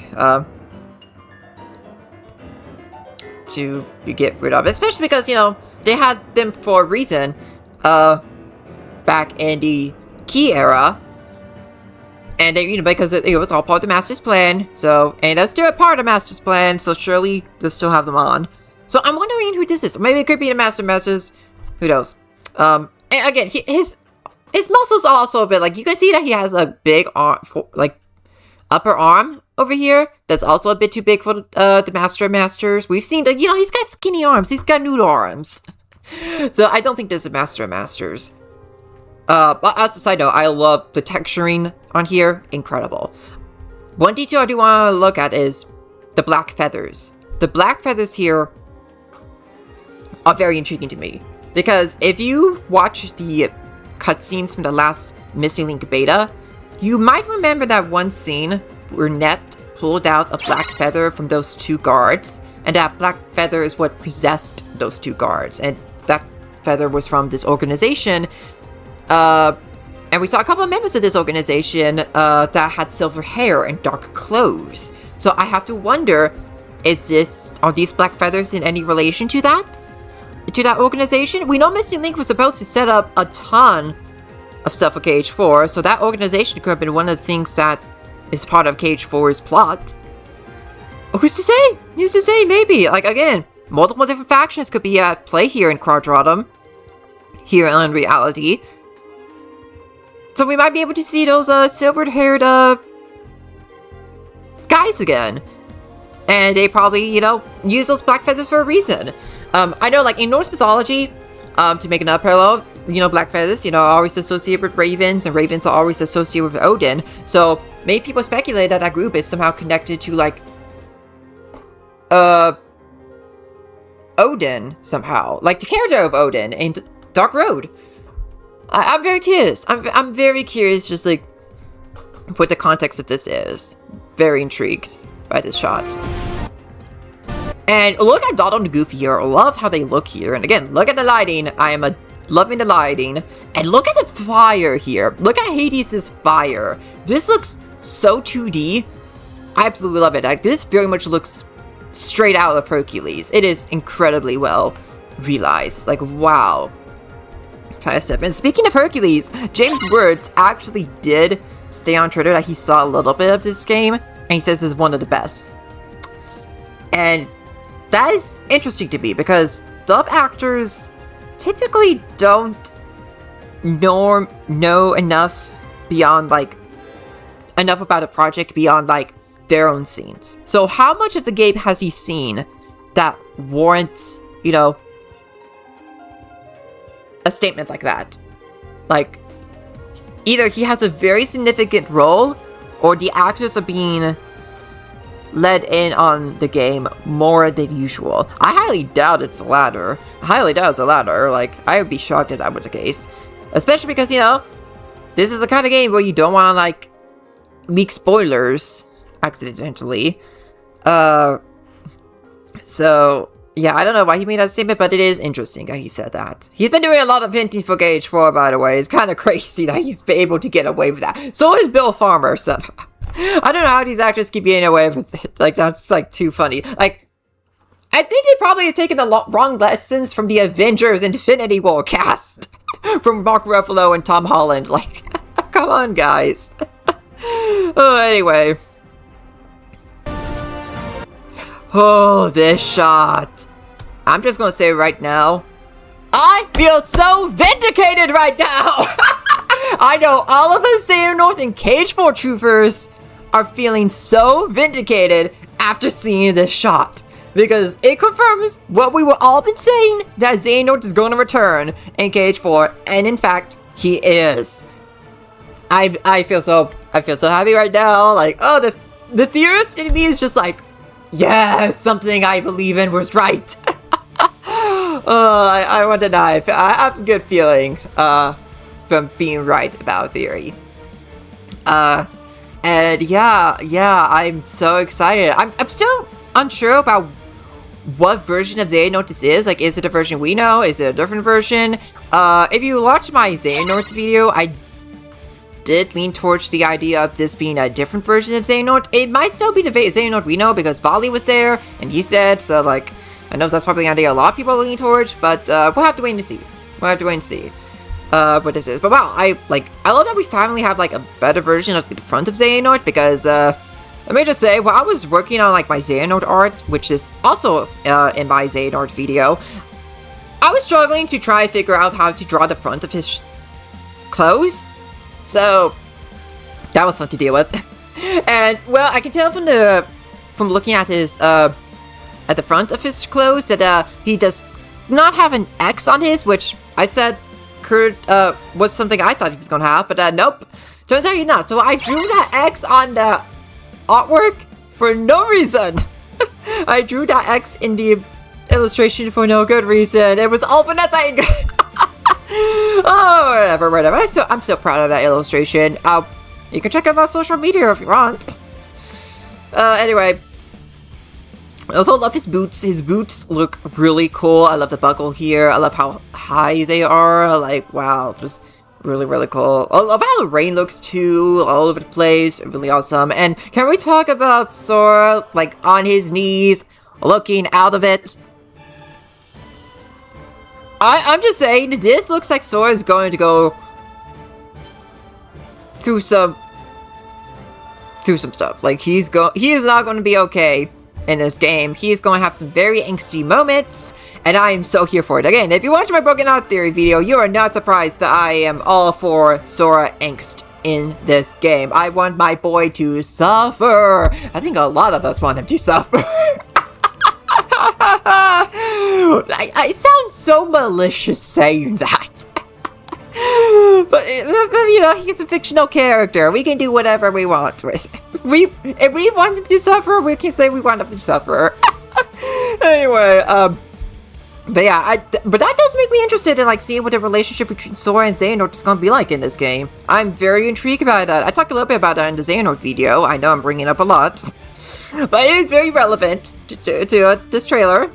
to get rid of, especially because, you know, they had them for a reason back in the Key era. And they, you know, because it was all part of the Master's plan, so, and they're still a part of the Master's plan, so surely they'll still have them on. So I'm wondering who this is. Maybe it could be the Masters. Who knows? And again, his muscles are also a bit like, you can see that he has a big arm, like upper arm over here. That's also a bit too big for the Masters. We've seen that, you know, he's got skinny arms. He's got noodle arms. So I don't think this is a Masters. But as a side note, I love the texturing on here. Incredible. One detail I do want to look at is the black feathers. The black feathers here are very intriguing to me. Because if you watch the cutscenes from the last Missing Link beta, you might remember that one scene where Net pulled out a black feather from those two guards. And that black feather is what possessed those two guards. And that feather was from this organization. And we saw a couple of members of this organization that had silver hair and dark clothes. So I have to wonder, are these black feathers in any relation to that? To that organization? We know Missing Link was supposed to set up a ton of stuff for KH4, so that organization could have been one of the things that is part of KH4's plot. Who's to say? Who's to say? Maybe. Like, again, multiple different factions could be at play here in Quadratum. Here in reality. So we might be able to see those silver-haired guys again. And they probably, you know, use those black feathers for a reason. I know, like, in Norse mythology, to make another parallel, you know, black feathers, you know, are always associated with ravens, and ravens are always associated with Odin. So many people speculate that that group is somehow connected to, like, Odin, somehow. Like, the character of Odin in Dark Road. I'm very curious. I'm very curious, just like what the context of this is. Very intrigued by this shot. And look at Donald and Goofy here. I love how they look here. And again, look at the lighting. I am loving the lighting. And look at the fire here. Look at Hades' fire. This looks so 2D. I absolutely love it. Like, this very much looks straight out of Hercules. It is incredibly well realized. Like, wow. And speaking of Hercules, James Words actually did stay on Twitter that he saw a little bit of this game, and he says it's one of the best. And that is interesting to me, because dub actors typically don't know enough beyond, like, enough about a project beyond, like, their own scenes. So how much of the game has he seen that warrants, you know, a statement like that? Like, either he has a very significant role, or the actors are being led in on the game more than usual. I highly doubt it's the latter. Like, I would be shocked if that was the case. Especially because, you know, this is the kind of game where you don't want to, like, leak spoilers accidentally. So yeah, I don't know why he made that statement, but it is interesting that he said that. He's been doing a lot of hinting for Gage 4, by the way. It's kind of crazy that he's been able to get away with that. So is Bill Farmer, so I don't know how these actors keep getting away with it. Like, that's, like, too funny. Like, I think they probably have taken the wrong lessons from the Avengers Infinity War cast. From Mark Ruffalo and Tom Holland. Like, come on, guys. Oh, anyway. Oh, this shot. I'm just gonna say right now, I feel so vindicated right now! I know all of us Xehanort and KH4 troopers are feeling so vindicated after seeing this shot. Because it confirms what we were all been saying, that Xehanort is going to return in KH4, and in fact, he is. I feel so happy right now. Like, oh, the theorist in me is just like, yes, something I believe in was right. I want to die. I have a good feeling from being right about theory. And yeah, I'm so excited. I'm still unsure about what version of Xehanort this is. Like, is it a version we know? Is it a different version? If you watch my Xehanort video, I did lean towards the idea of this being a different version of Xehanort. It might still be the Xehanort we know because Vali was there and he's dead, so like, I know that's probably the idea a lot of people lean towards, but we'll have to wait and see. We'll have to wait and see what this is. But wow, I love that we finally have like a better version of the front of Xehanort because let me just say, while I was working on like my Xehanort art, which is also in my Xehanort video, I was struggling to try and figure out how to draw the front of his clothes. So that was fun to deal with. And well, I can tell from looking at his at the front of his clothes that he does not have an X on his, which I said was something I thought he was gonna have, but nope. Turns out he's not. So I drew that X on the artwork for no reason. I drew that X in the illustration for no good reason. It was all for nothing. Oh, whatever. I'm so proud of that illustration. You can check out my social media if you want. Anyway. I also love his boots. His boots look really cool. I love the buckle here. I love how high they are. Like, wow, just really, really cool. I love how the rain looks too, all over the place. Really awesome. And can we talk about Sora, like, on his knees, looking out of it? I'm just saying, this looks like Sora is going to go through some stuff. Like, he is not going to be okay in this game. He is going to have some very angsty moments, and I am so here for it. Again, if you watch my Broken Heart Theory video, you are not surprised that I am all for Sora angst in this game. I want my boy to suffer. I think a lot of us want him to suffer. I sound so malicious saying that. But, you know, he's a fictional character. We can do whatever we want with it. If we want him to suffer, we can say we want him to suffer. Anyway, but yeah, but that does make me interested in, like, seeing what the relationship between Sora and Xehanort is going to be like in this game. I'm very intrigued by that. I talked a little bit about that in the Xehanort video. I know I'm bringing it up a lot. But it is very relevant to this trailer.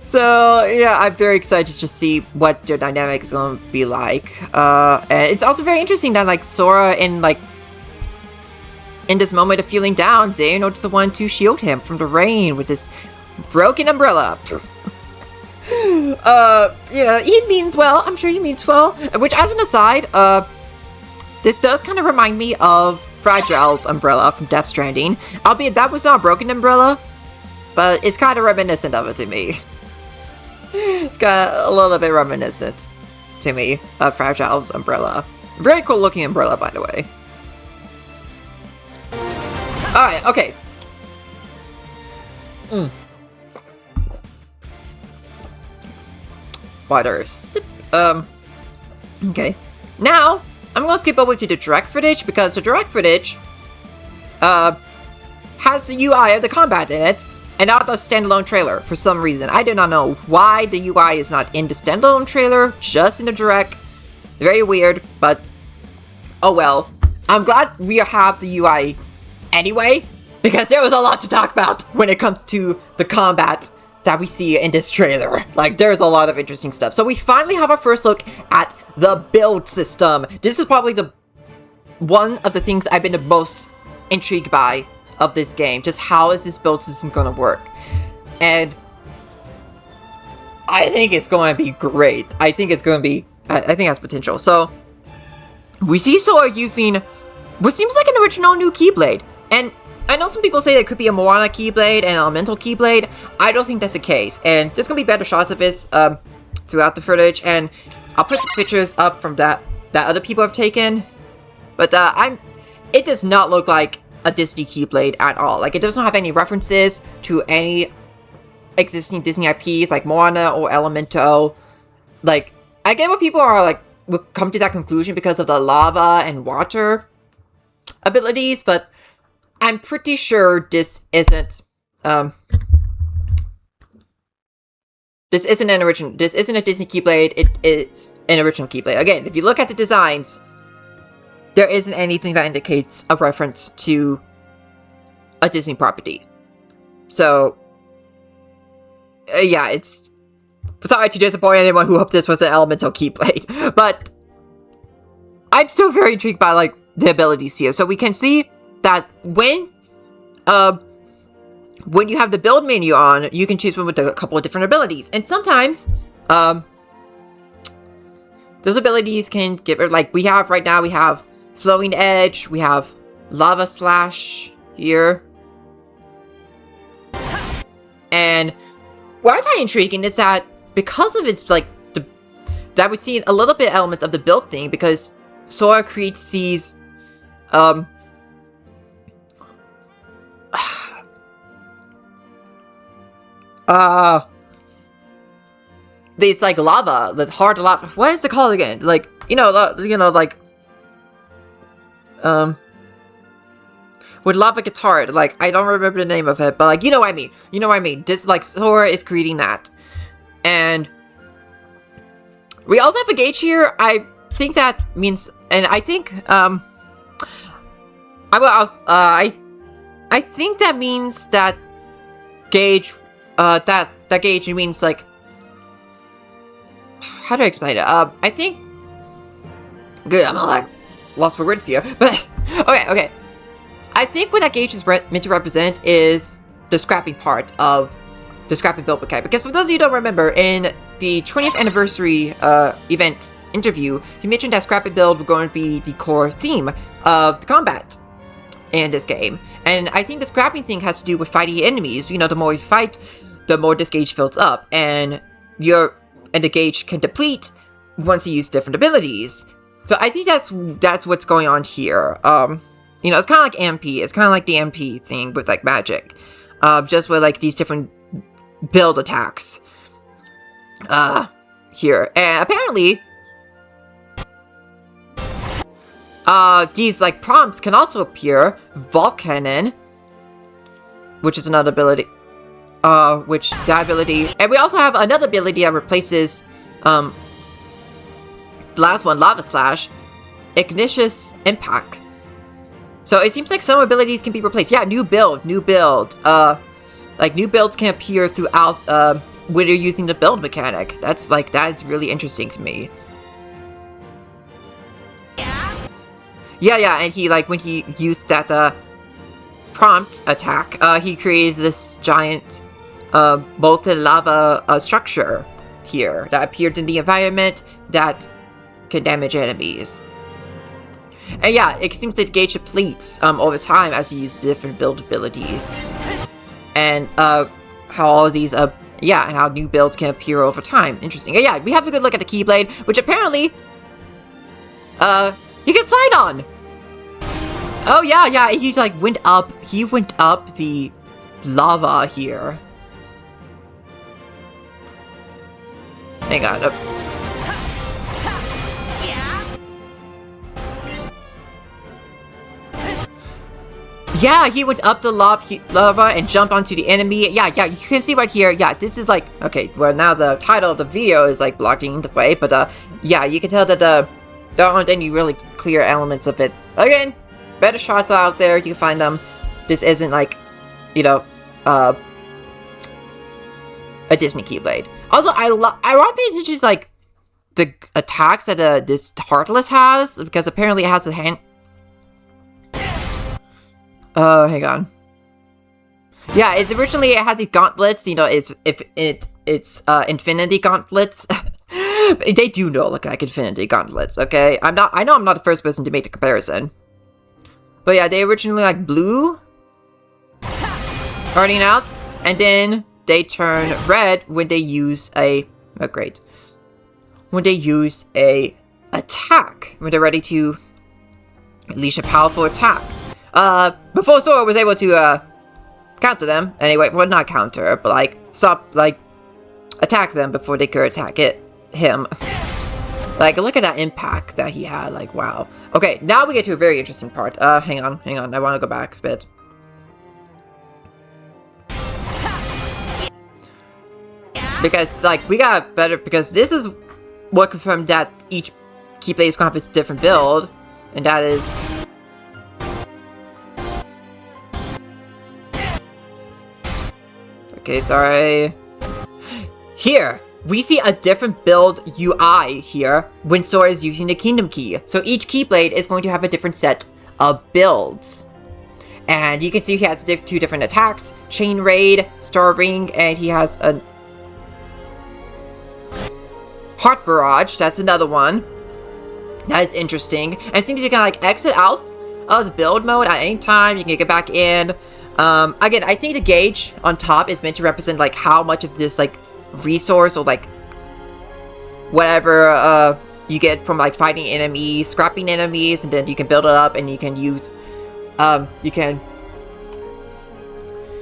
So, yeah, I'm very excited to see what their dynamic is going to be like. And it's also very interesting that, like, Sora, in this moment of feeling down, Xehanort's the one to shield him from the rain with this broken umbrella. Yeah, he means well. I'm sure he means well. Which, as an aside, this does kind of remind me of Fragile's umbrella from Death Stranding. Albeit that was not a broken umbrella, but it's kind of reminiscent of it to me. It's got a little bit reminiscent to me of Fragile's umbrella. Very cool looking umbrella, by the way. Alright, okay. Water sip. Okay. Now, I'm gonna skip over to the direct footage, because the direct footage has the UI of the combat in it, and not the standalone trailer for some reason. I do not know why the UI is not in the standalone trailer, just in the direct. Very weird, but oh well. I'm glad we have the UI anyway, because there was a lot to talk about when it comes to the combat that we see in this trailer. Like, there's a lot of interesting stuff. So we finally have our first look at the build system. This is probably one of the things I've been the most intrigued by of this game. Just how is this build system gonna work? And I think it's going to be great. I think it's going to be, I think it has potential. So we see Sora using what seems like an original new Keyblade. And I know some people say it could be a Moana Keyblade and Elemental Keyblade. I don't think that's the case. And there's going to be better shots of this throughout the footage. And I'll put some pictures up from that other people have taken. But it does not look like a Disney Keyblade at all. Like, it doesn't have any references to any existing Disney IPs like Moana or Elemento. Like, I get what people are like, will come to that conclusion because of the lava and water abilities, but I'm pretty sure this isn't a Disney Keyblade. It's an original Keyblade. Again, if you look at the designs, there isn't anything that indicates a reference to a Disney property. So yeah, it's... Sorry to disappoint anyone who hoped this was an elemental keyblade, but... I'm still very intrigued by, like, the abilities here. So we can see that when you have the build menu on, you can choose one with a couple of different abilities. And sometimes, those abilities can give, like, we have, right now, we have Flowing Edge, we have Lava Slash here. And what I find intriguing is that because of its, like, that we see a little bit element of the build thing, because Sora creates these, these, like, lava, the hard lava, what is it called again? Like, like, with lava guitar, like, I don't remember the name of it, but, like, you know what I mean. You know what I mean. This, like, Sora is creating that. And we also have a gauge here. I think that means, and I think, I think that means that gauge, that gauge means, like, how do I explain it? I think, good, I'm not, like, lost for words here, but, okay. I think what that gauge is meant to represent is the scrapping part of the scrapping build mechanic. Because for those of you who don't remember, in the 20th anniversary event interview, he mentioned that scrapping build was going to be the core theme of the combat in this game. And I think the scrapping thing has to do with fighting enemies. You know, the more you fight, the more this gauge fills up, and the gauge can deplete once you use different abilities. So I think that's what's going on here. You know, it's kind of like MP. It's kind of like the MP thing with, like, magic. Just with, like, these different build attacks. Here. And apparently, these, like, prompts can also appear. Volcanon, which is another ability. That ability. And we also have another ability that replaces, the last one, Lava Slash. Igneous Impact. So it seems like some abilities can be replaced. Yeah, new build. Like, new builds can appear throughout, when you're using the build mechanic. That's really interesting to me. Yeah, and he, like, when he used that, prompt attack, he created this giant, molten lava, structure here that appeared in the environment that can damage enemies. And yeah, it seems that gauge depletes over time as you use different build abilities. And how all these how new builds can appear over time. Interesting. And yeah, we have a good look at the Keyblade, which apparently you can slide on. Oh yeah, he like went up the lava here. Hang on. Yeah, he went up the lava and jumped onto the enemy. Yeah, you can see right here. Yeah, this is like, okay, well now the title of the video is like blocking the way, but yeah, you can tell that there aren't any really clear elements of it. Again, better shots out there, you can find them. This isn't like, you know, a Disney Keyblade. Also, I want to pay attention to like the attacks that this Heartless has, because apparently it has a hand. Hang on. Yeah, it had these gauntlets, you know, it's Infinity Gauntlets. They do look like Infinity Gauntlets, okay? I know I'm not the first person to make the comparison. But yeah, they originally like blue, starting out, and then they turn red when they use when they use a attack, when they're ready to unleash a powerful attack. Before Sora was able to, counter them, anyway, well, not counter, but, like, stop, like, attack them before they could attack him. Like, look at that impact that he had, like, wow. Okay, now we get to a very interesting part. Hang on, I want to go back a bit. Because, like, we got better, because this is what confirmed that each Keyblade is going to have a different build, and that is... Okay, sorry. here, we see a different build UI here when Sora is using the Kingdom Key. So each Keyblade is going to have a different set of builds. And you can see he has two different attacks, Chain Raid, Star Ring, and he has a Heart Barrage, that's another one. That is interesting. And it seems you can like exit out of the build mode at any time, you can get back in. Again, I think the gauge on top is meant to represent like how much of this like resource or like whatever you get from like fighting enemies, scrapping enemies, and then you can build it up and you can use you can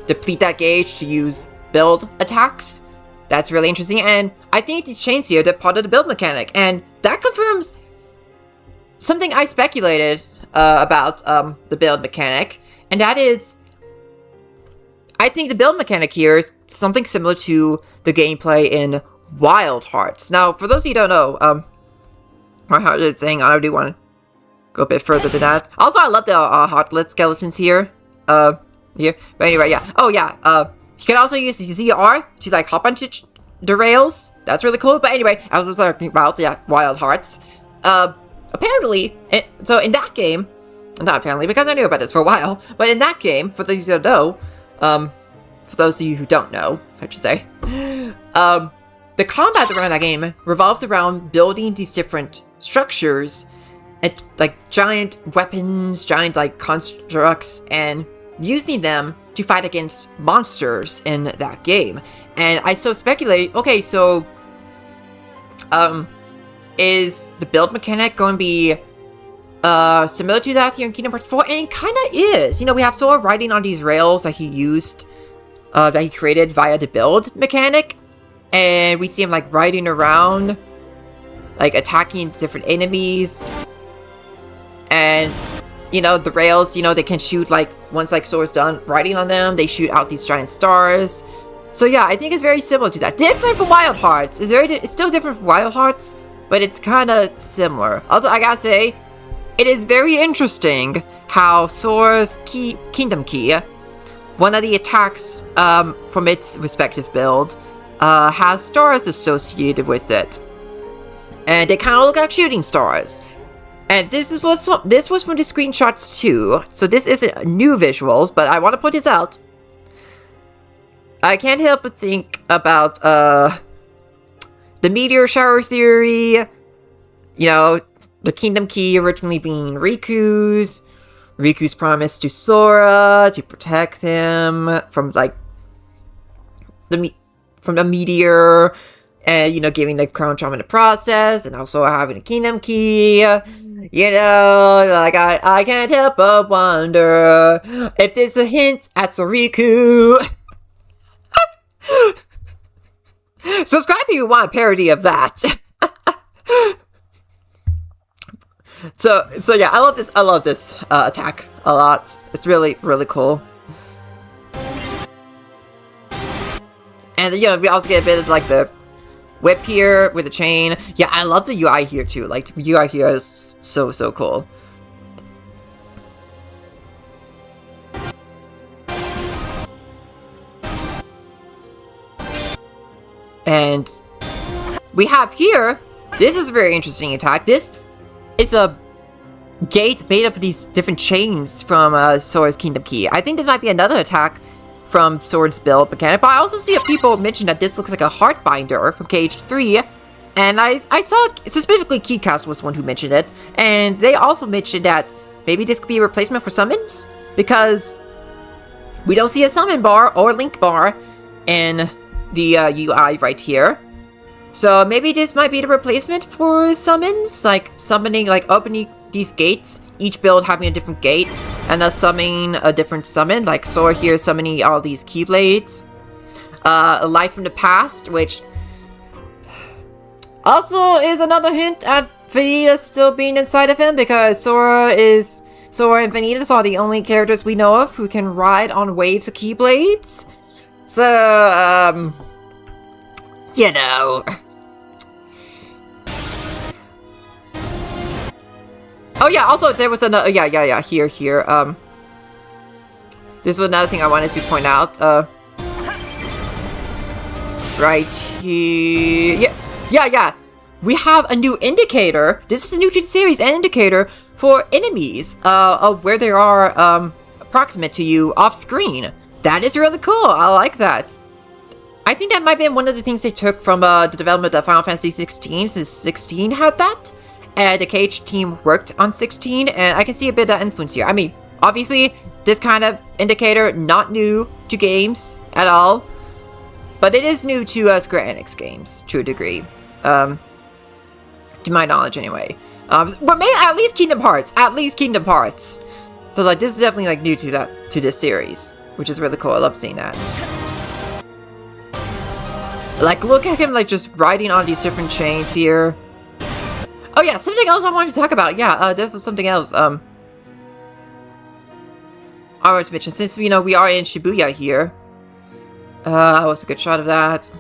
deplete that gauge to use build attacks. That's really interesting, and I think these chains here, they're part of the build mechanic, and that confirms something I speculated about the build mechanic, and that is, I think the build mechanic here is something similar to the gameplay in Wild Hearts. Now, for those of you who don't know, my heart is saying I do want to go a bit further than that. Also, I love the Heartlet skeletons here. Here. But anyway, yeah. Oh, yeah. You can also use the ZR to, like, hop onto the rails. That's really cool. But anyway, I was talking about, yeah, Wild Hearts. Apparently, so in that game, not apparently, because I knew about this for a while, but in that game, for those of you who don't know, for those of you who don't know, I should say, the combat around that game revolves around building these different structures, and, like, giant weapons, giant, like, constructs, and using them to fight against monsters in that game. And I so speculate, okay, so, is the build mechanic going to be, similar to that here in Kingdom Hearts 4? And it kinda is! You know, we have Sora riding on these rails that he used, that he created via the build mechanic, and we see him, like, riding around, like, attacking different enemies, and, you know, the rails, you know, they can shoot, like, once, like, Sora's done riding on them, they shoot out these giant stars. So yeah, I think it's very similar to that. Different from Wild Hearts! It's still different from Wild Hearts, but it's kinda similar. Also, I gotta say, it is very interesting how Sora's Kingdom Key, one of the attacks, from its respective build, has stars associated with it. And they kinda look like shooting stars. And this was from the screenshots too, so this isn't new visuals, but I want to point this out. I can't help but think about, the meteor shower theory, you know, the Kingdom Key originally being Riku's promise to Sora to protect him from, like, from the meteor, and, you know, giving the crown charm in the process, and also having a Kingdom Key. You know, like, I can't help but wonder if there's a hint at Riku. Subscribe if you want a parody of that. So yeah, I love this attack a lot. It's really, really cool. And, you know, we also get a bit of, like, the whip here with the chain. Yeah, I love the UI here too. Like, the UI here is so cool. And we have here, this is a very interesting attack. This is a gate made up of these different chains from Sora's Kingdom Key. I think this might be another attack from Sora's build mechanic, but I also see people mention that this looks like a heart binder from KH3, and I saw specifically Keycast was one who mentioned it, and they also mentioned that maybe this could be a replacement for summons, because we don't see a summon bar or link bar in the UI right here. So maybe this might be the replacement for summons, like summoning, like opening these gates, each build having a different gate, and thus summoning a different summon, like Sora here summoning all these Keyblades. A Life from the Past, which also is another hint at Vegeta still being inside of him, because Sora and Vegeta are the only characters we know of who can ride on waves of Keyblades. So, you know. Oh yeah, also there was another, yeah, here, this was another thing I wanted to point out, right here. Yeah. We have a new indicator. This is a new to the series, an indicator for enemies of where they are approximate to you off screen. That is really cool. I like that. I think that might have been one of the things they took from the development of Final Fantasy 16, since 16 had that. And the KH team worked on 16, and I can see a bit of influence here. I mean, obviously, this kind of indicator, not new to games at all. But it is new to Square Enix games, to a degree. To my knowledge, anyway. But maybe at least Kingdom Hearts. At least Kingdom Hearts. So, like, this is definitely, like, new to this series. Which is really cool. I love seeing that. Like, look at him, like, just riding on these different chains here. Oh, yeah, something else I wanted to talk about. Yeah, that was something else. I wanted to mention, since, you know, we are in Shibuya here. What's a good shot of that?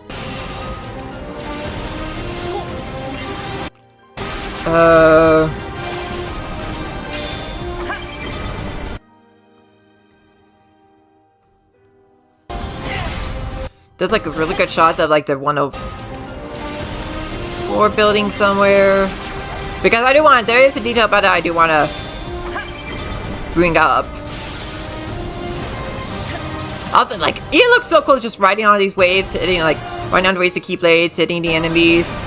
There's like a really good shot of like the 104 building somewhere. Because I do want, there is a detail about that I do want to bring up. Also, like, it looks so cool just riding on these waves, hitting like, riding on the waves of Keyblades, hitting the enemies.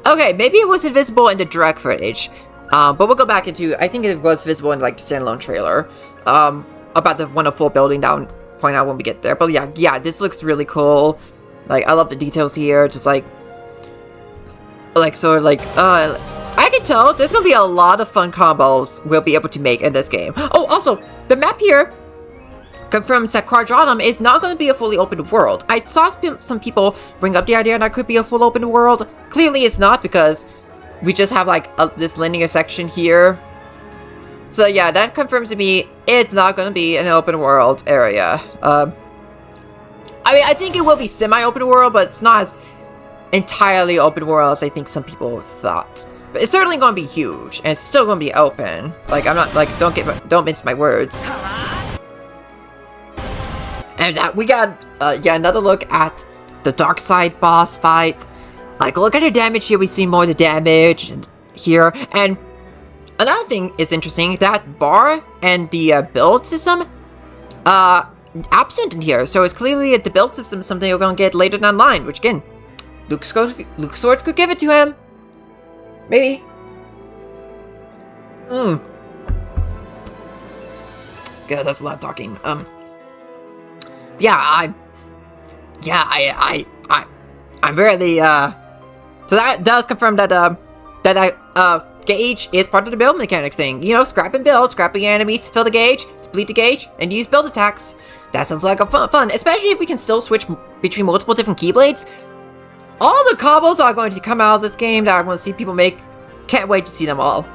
Okay, maybe it was invisible in the direct footage. But we'll go back into, I think it was visible in like the standalone trailer. About the 104 building down, point out when we get there. But yeah, this looks really cool. Like, I love the details here. Just like sort of like, I can tell there's gonna be a lot of fun combos we'll be able to make in this game. Oh, also, the map here confirms that Quadratum is not going to be a fully open world. I saw some people bring up the idea that it could be a full open world. Clearly it's not, because we just have like this linear section here. So yeah, that confirms to me it's not going to be an open world area. I mean, I think it will be semi-open world, but it's not as entirely open world as I think some people thought. But it's certainly going to be huge, and it's still going to be open. Like, I'm not, like, don't mince my words. And we got, yeah, another look at the Dark Side boss fight. Like, look at the damage here. We see more of the damage here. And another thing is interesting, that bar and the build system, absent in here. So it's clearly the build system is something you're going to get later down the line, which again, Luke Swords could give it to him. Maybe. Good, that's a lot of talking. Yeah, I'm really, so that does confirm that, gauge is part of the build mechanic thing. You know, scrap and build, scrapping enemies to fill the gauge, deplete the gauge, and use build attacks. That sounds like a fun, especially if we can still switch between multiple different Keyblades. All the combos are going to come out of this game that I want to see people make. Can't wait to see them all.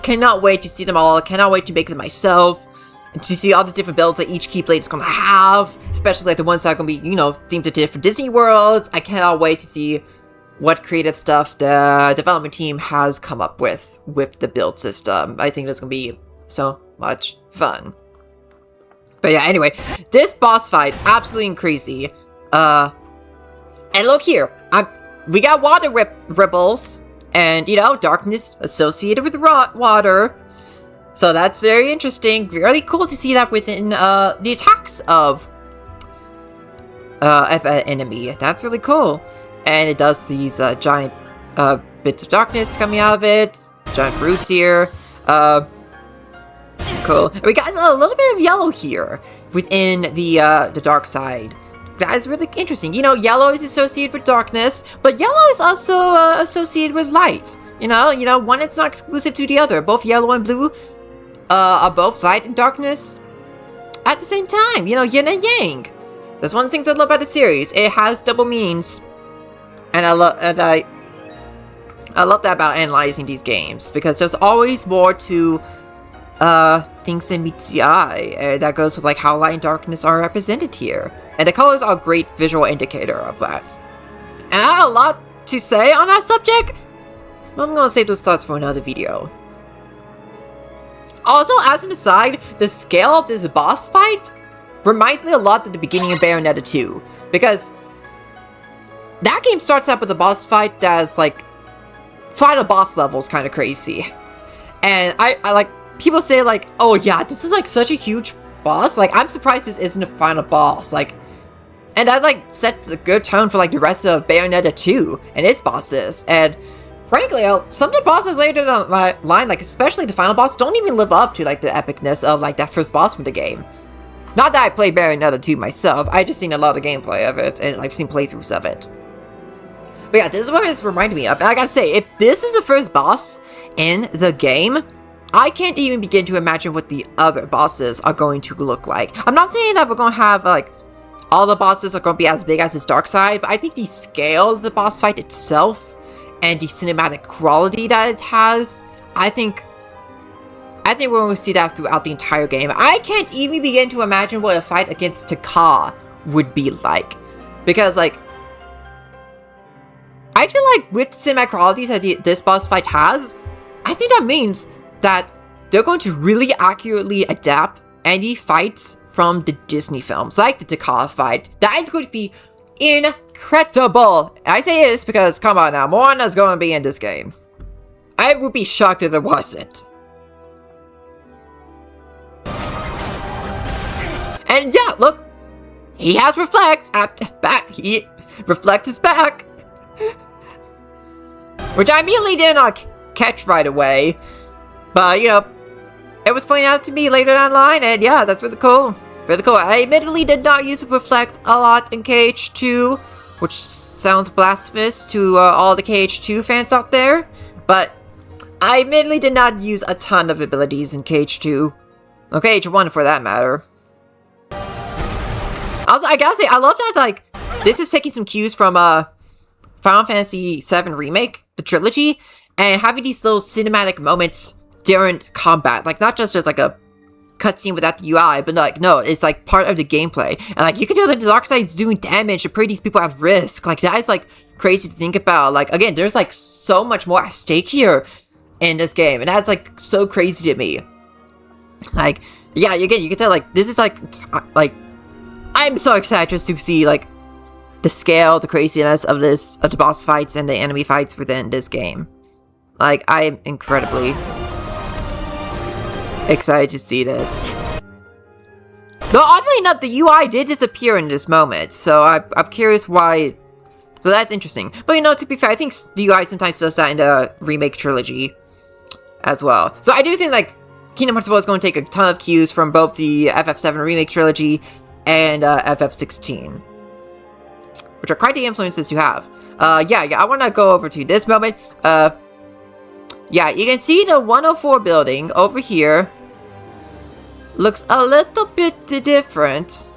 Cannot wait to see them all. Cannot wait to make them myself. And to see all the different builds that each Keyblade is going to have. Especially like the ones that are going to be, you know, themed to different Disney worlds. I cannot wait to see what creative stuff the development team has come up with the build system. I think that's going to be so much fun. But yeah, anyway, this boss fight, absolutely crazy. And look here, we got water ripples, and, you know, darkness associated with water. So that's very interesting. Really cool to see that within the attacks of an enemy. That's really cool. And it does these giant bits of darkness coming out of it. Giant fruits here. Cool. And we got a little bit of yellow here within the dark side. That is really interesting. You know, yellow is associated with darkness, but yellow is also associated with light. You know, one is not exclusive to the other. Both yellow and blue are both light and darkness at the same time. You know, yin and yang. That's one of the things I love about the series. It has double meanings, and I love that about analyzing these games, because there's always more to things that meets the eye, and that goes with like how light and darkness are represented here. And the colors are a great visual indicator of that. And I have a lot to say on that subject, but I'm gonna save those thoughts for another video. Also, as an aside, the scale of this boss fight reminds me a lot of the beginning of Bayonetta 2. Because that game starts out with a boss fight that's like, final boss level is kind of crazy. And I like, people say like, oh yeah, this is like such a huge boss. Like, I'm surprised this isn't a final boss. Like, and that like sets a good tone for like the rest of Bayonetta 2 and its bosses. And frankly, some of the bosses later down the line, like especially the final boss, don't even live up to like the epicness of like that first boss from the game. Not that I played Bayonetta 2 myself, I just seen a lot of gameplay of it, and I've seen playthroughs of it. But yeah, this is what it's reminding me of. And I gotta say, if this is the first boss in the game, I can't even begin to imagine what the other bosses are going to look like. I'm not saying that we're going to have like all the bosses are going to be as big as this dark side, but I think the scale of the boss fight itself and the cinematic quality that it has, I think we're going to see that throughout the entire game. I can't even begin to imagine what a fight against Taka would be like. Because, like, I feel like with cinematic qualities that this boss fight has, I think that means that they're going to really accurately adapt any fights from the Disney films, like the Taka fight. That is going to be incredible! I say this because, come on now, Moana's going to be in this game. I would be shocked if it wasn't. And yeah, look, he has Reflect back. Reflect is back. Which I immediately did not catch right away. But, you know, it was pointed out to me later down the line, and yeah, that's really cool. Really cool. I admittedly did not use Reflect a lot in KH2, which sounds blasphemous to all the KH2 fans out there. But I admittedly did not use a ton of abilities in KH2. Or KH1 for that matter. Also, I gotta say, I love that, like, this is taking some cues from, Final Fantasy VII Remake, the trilogy, and having these little cinematic moments during combat. Like, not just as, like, a cutscene without the UI, but, like, no, it's, like, part of the gameplay. And, like, you can tell that the dark side is doing damage to put these people at risk. Like, that is, like, crazy to think about. Like, again, there's, like, so much more at stake here in this game, and that's, like, so crazy to me. Like, yeah, again, you can tell, like, this is, like, I'm so excited just to see, like, the scale, the craziness of the boss fights and the enemy fights within this game. Like, I'm incredibly excited to see this. Though, oddly enough, the UI did disappear in this moment, so I'm curious why. So that's interesting. But, you know, to be fair, I think the UI sometimes does that in the remake trilogy as well. So I do think, like, Kingdom Hearts 4 is going to take a ton of cues from both the FF7 remake trilogy and FF16, which are quite the influences you have. Yeah, I want to go over to this moment. Yeah, you can see the 104 building over here looks a little bit different.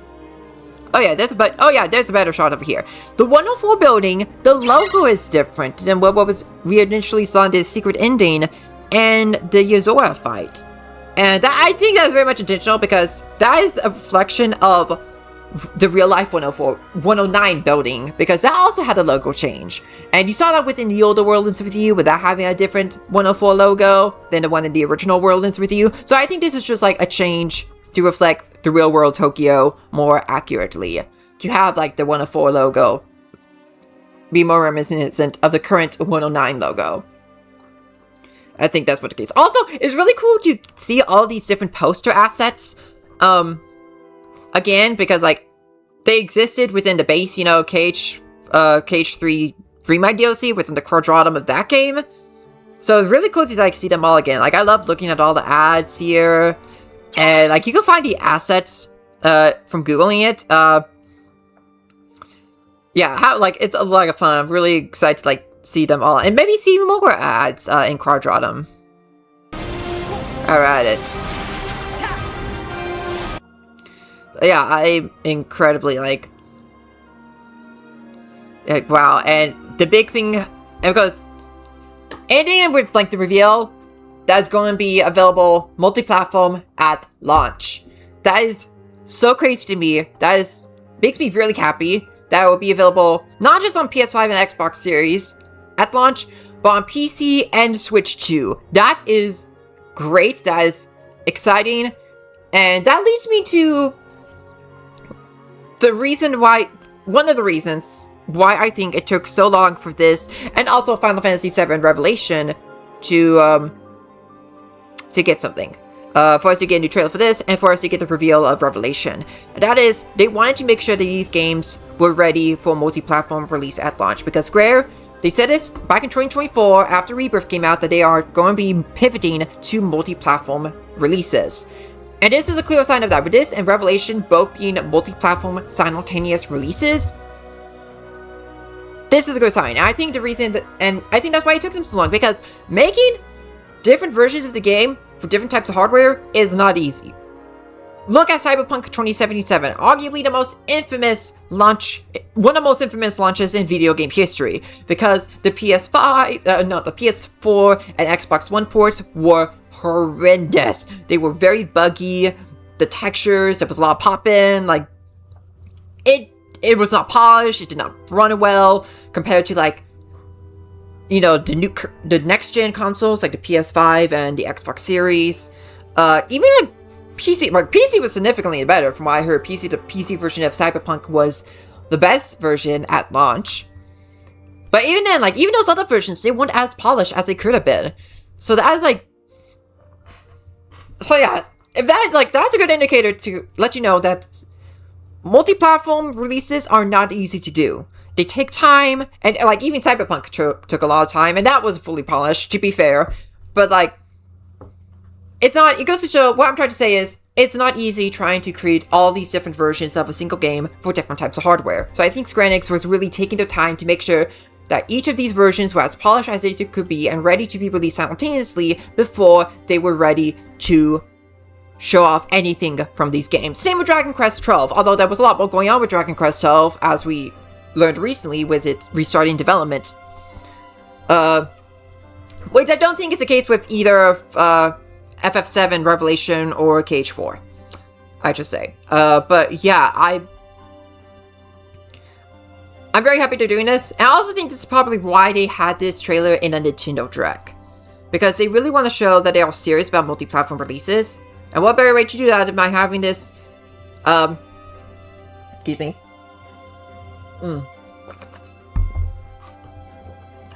Oh yeah, there's a better shot over here. The 104 building, the logo is different than what we initially saw in the secret ending and the Yozora fight. And that, I think that's very much intentional because that is a reflection of the real life 109 building, because that also had a logo change. And you saw that within the older Worldlands with You, with that having a different 104 logo than the one in the original Worldlands with You. So I think this is just like a change to reflect the real world Tokyo more accurately. To have like the 104 logo be more reminiscent of the current 109 logo. I think that's what the case. Also, it's really cool to see all these different poster assets. Again, because like they existed within the base, you know, KH3 Remake DLC within the quadratum of that game. So it's really cool to like see them all again. Like I love looking at all the ads here, and like you can find the assets from googling it. Yeah, it's a lot of fun. I'm really excited to like see them all, and maybe see more ads in Quadratum. Alright, yeah, I'm incredibly like wow. And the big thing, and because ending with like the reveal that's going to be available multi-platform at launch. That is so crazy to me. Makes me really happy that it will be available not just on PS5 and Xbox Series at launch, but on PC and Switch too. That is great. That is exciting. And that leads me to one of the reasons why I think it took so long for this, and also Final Fantasy VII Revelation, to get something. For us to get a new trailer for this, and for us to get the reveal of Revelation. And that is, they wanted to make sure that these games were ready for multi-platform release at launch. Because Square, they said this back in 2024, after Rebirth came out, that they are going to be pivoting to multi-platform releases. And this is a clear sign of that. With this and Revelation both being multi-platform simultaneous releases, this is a good sign. And I think the reason that, and I think that's why it took them so long, because making different versions of the game for different types of hardware is not easy. Look at Cyberpunk 2077, arguably the most infamous launch, one of the most infamous launches in video game history, because the PS4 and Xbox One ports were horrendous. They were very buggy, the textures, there was a lot of pop-in, like, it was not polished, it did not run well, compared to, like, you know, the next-gen consoles, like the PS5 and the Xbox Series. Even like PC, like PC was significantly better from what I heard. The PC version of Cyberpunk was the best version at launch. But even then, like, even those other versions, they weren't as polished as they could have been. So that's like... So yeah, if that, like, that's a good indicator to let you know that multi-platform releases are not easy to do. They take time, and like even Cyberpunk took a lot of time, and that was fully polished, to be fair. But like, it's not, it goes to show, what I'm trying to say is, it's not easy trying to create all these different versions of a single game for different types of hardware. So I think Square Enix was really taking their time to make sure that each of these versions were as polished as they could be and ready to be released simultaneously before they were ready to show off anything from these games. Same with Dragon Quest XII, although there was a lot more going on with Dragon Quest XII, as we learned recently with it restarting development. Which I don't think is the case with either FF7 Revelation or KH4, I should say. But yeah, I'm very happy they're doing this, and I also think this is probably why they had this trailer in a Nintendo Direct. Because they really want to show that they are serious about multi-platform releases, and what better way to do that than by having this, excuse me. I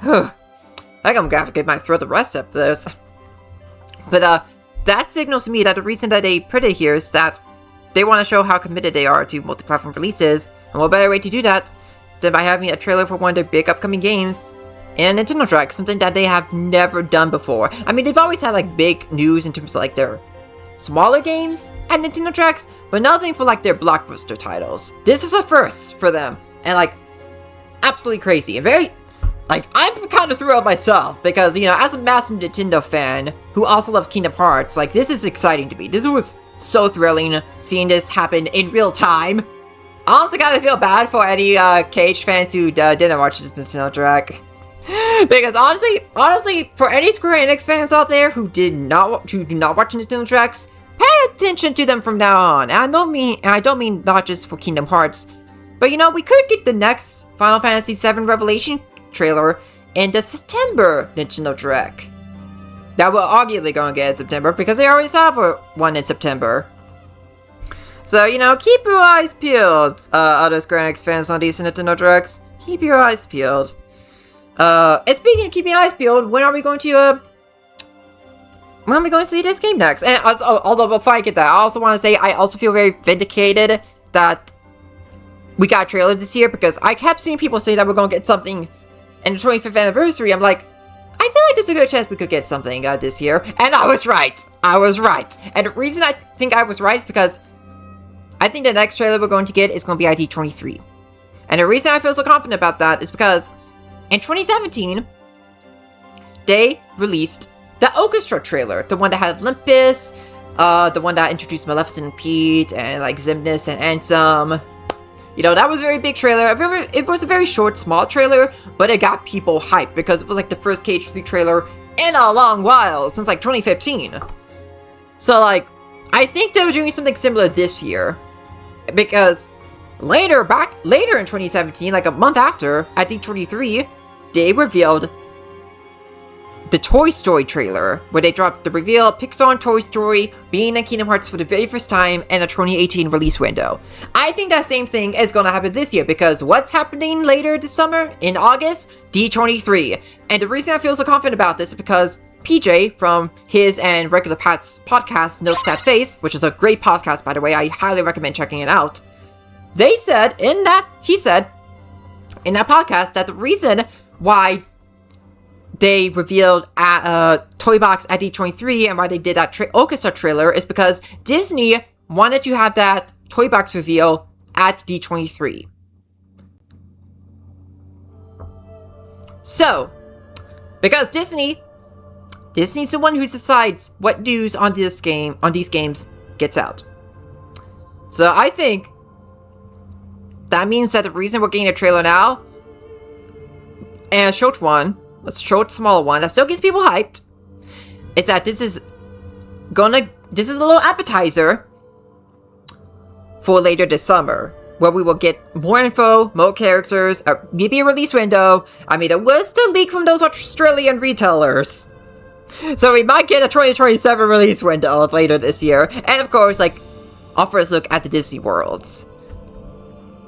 think I'm gonna have to give my throat the rest of this. But, that signals to me that the reason that they put it here is that they want to show how committed they are to multi-platform releases, and what better way to do that than by having a trailer for one of their big upcoming games in Nintendo Direct, something that they have never done before. I mean, they've always had, like, big news in terms of, like, their smaller games at Nintendo Directs, but nothing for, like, their blockbuster titles. This is a first for them, and, like, absolutely crazy, and very... Like, I'm kind of thrilled myself, because, you know, as a massive Nintendo fan, who also loves Kingdom Hearts, like, this is exciting to me. This was so thrilling, seeing this happen in real time. I also kind of feel bad for any, KH fans who didn't watch the Nintendo Direct. Because, honestly, for any Square Enix fans out there who do not watch Nintendo Directs, pay attention to them from now on. And I don't mean not just for Kingdom Hearts, but, you know, we could get the next Final Fantasy VII Revelation trailer in the September Nintendo Direct. That we're arguably gonna get in September because they already have one in September. So, you know, keep your eyes peeled, other Square Enix fans on these Nintendo Directs. Keep your eyes peeled. And speaking of keeping your eyes peeled, when are we going to see this game next? And also, although before I get that, I also want to say I also feel very vindicated that we got a trailer this year, because I kept seeing people say that we're gonna get something in the 25th anniversary. I'm like, I feel like there's a good chance we could get something this year. And I was right. I was right. And the reason I think I was right is because I think the next trailer we're going to get is going to be ID 23. And the reason I feel so confident about that is because in 2017, they released the Orchestra trailer. The one that had Olympus, the one that introduced Maleficent and Pete, and like Xemnas and Ansem. You know, that was a very big trailer. It was a very short, small trailer, but it got people hyped because it was like the first KH3 trailer in a long while, since like 2015. So like, I think they were doing something similar this year, because later in 2017, like a month after, at D23, they revealed the Toy Story trailer, where they dropped the reveal Pixar and Toy Story being in Kingdom Hearts for the very first time in a 2018 release window. I think that same thing is gonna happen this year, because what's happening later this summer, in August? D23. And the reason I feel so confident about this is because PJ from his and Regular Pat's podcast, Notes That Face, which is a great podcast by the way, I highly recommend checking it out. He said in that podcast that the reason why they revealed Toy Box at D23 and why they did that orchestra trailer is because Disney wanted to have that Toy Box reveal at D23. So, because Disney's the one who decides what news on these games gets out. So I think that means that the reason we're getting a trailer now, and a short one, a short smaller one that still gets people hyped, is that this is a little appetizer for later this summer, where we will get more info, more characters, maybe a release window. I mean, it was still leaked from those Australian retailers, so we might get a 2027 release window later this year, and of course, like, our first look at the Disney worlds.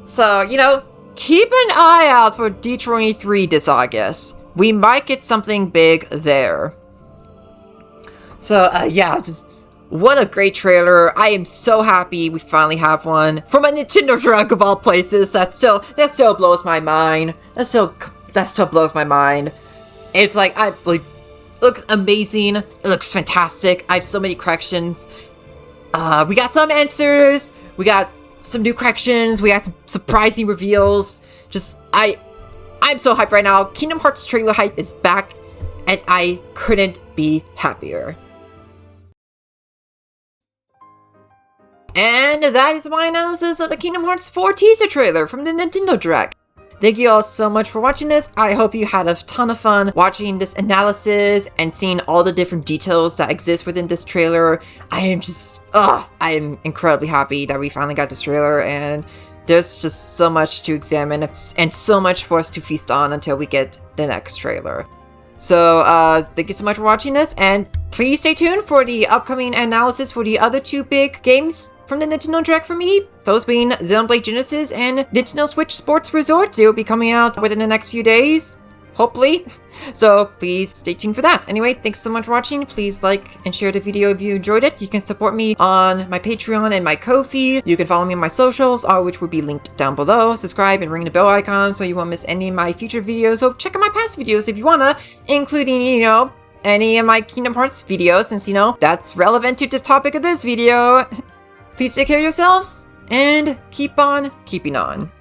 So, you know, keep an eye out for D23 this August. We might get something big there. So, yeah, just what a great trailer. I am so happy we finally have one from a Nintendo Direct of all places. That still blows my mind. That still blows my mind. It's like, it looks amazing. It looks fantastic. I have so many corrections. We got some answers. We got some new corrections. We got some surprising reveals. I'm so hyped right now. Kingdom Hearts trailer hype is back, and I couldn't be happier. And that is my analysis of the Kingdom Hearts 4 teaser trailer from the Nintendo Direct. Thank you all so much for watching this. I hope you had a ton of fun watching this analysis and seeing all the different details that exist within this trailer. I am incredibly happy that we finally got this trailer, and there's just so much to examine and so much for us to feast on until we get the next trailer. So, thank you so much for watching this, and please stay tuned for the upcoming analysis for the other two big games from the Nintendo Direct for me. Those being Xenoblade Genesis and Nintendo Switch Sports Resort. They will be coming out within the next few days, hopefully. So please stay tuned for that. Anyway, thanks so much for watching. Please like and share the video if you enjoyed it. You can support me on my Patreon and my Ko-fi. You can follow me on my socials, all which will be linked down below. Subscribe and ring the bell icon so you won't miss any of my future videos. So check out my past videos if you wanna, including, you know, any of my Kingdom Hearts videos, since, you know, that's relevant to the topic of this video. Please take care of yourselves, and keep on keeping on.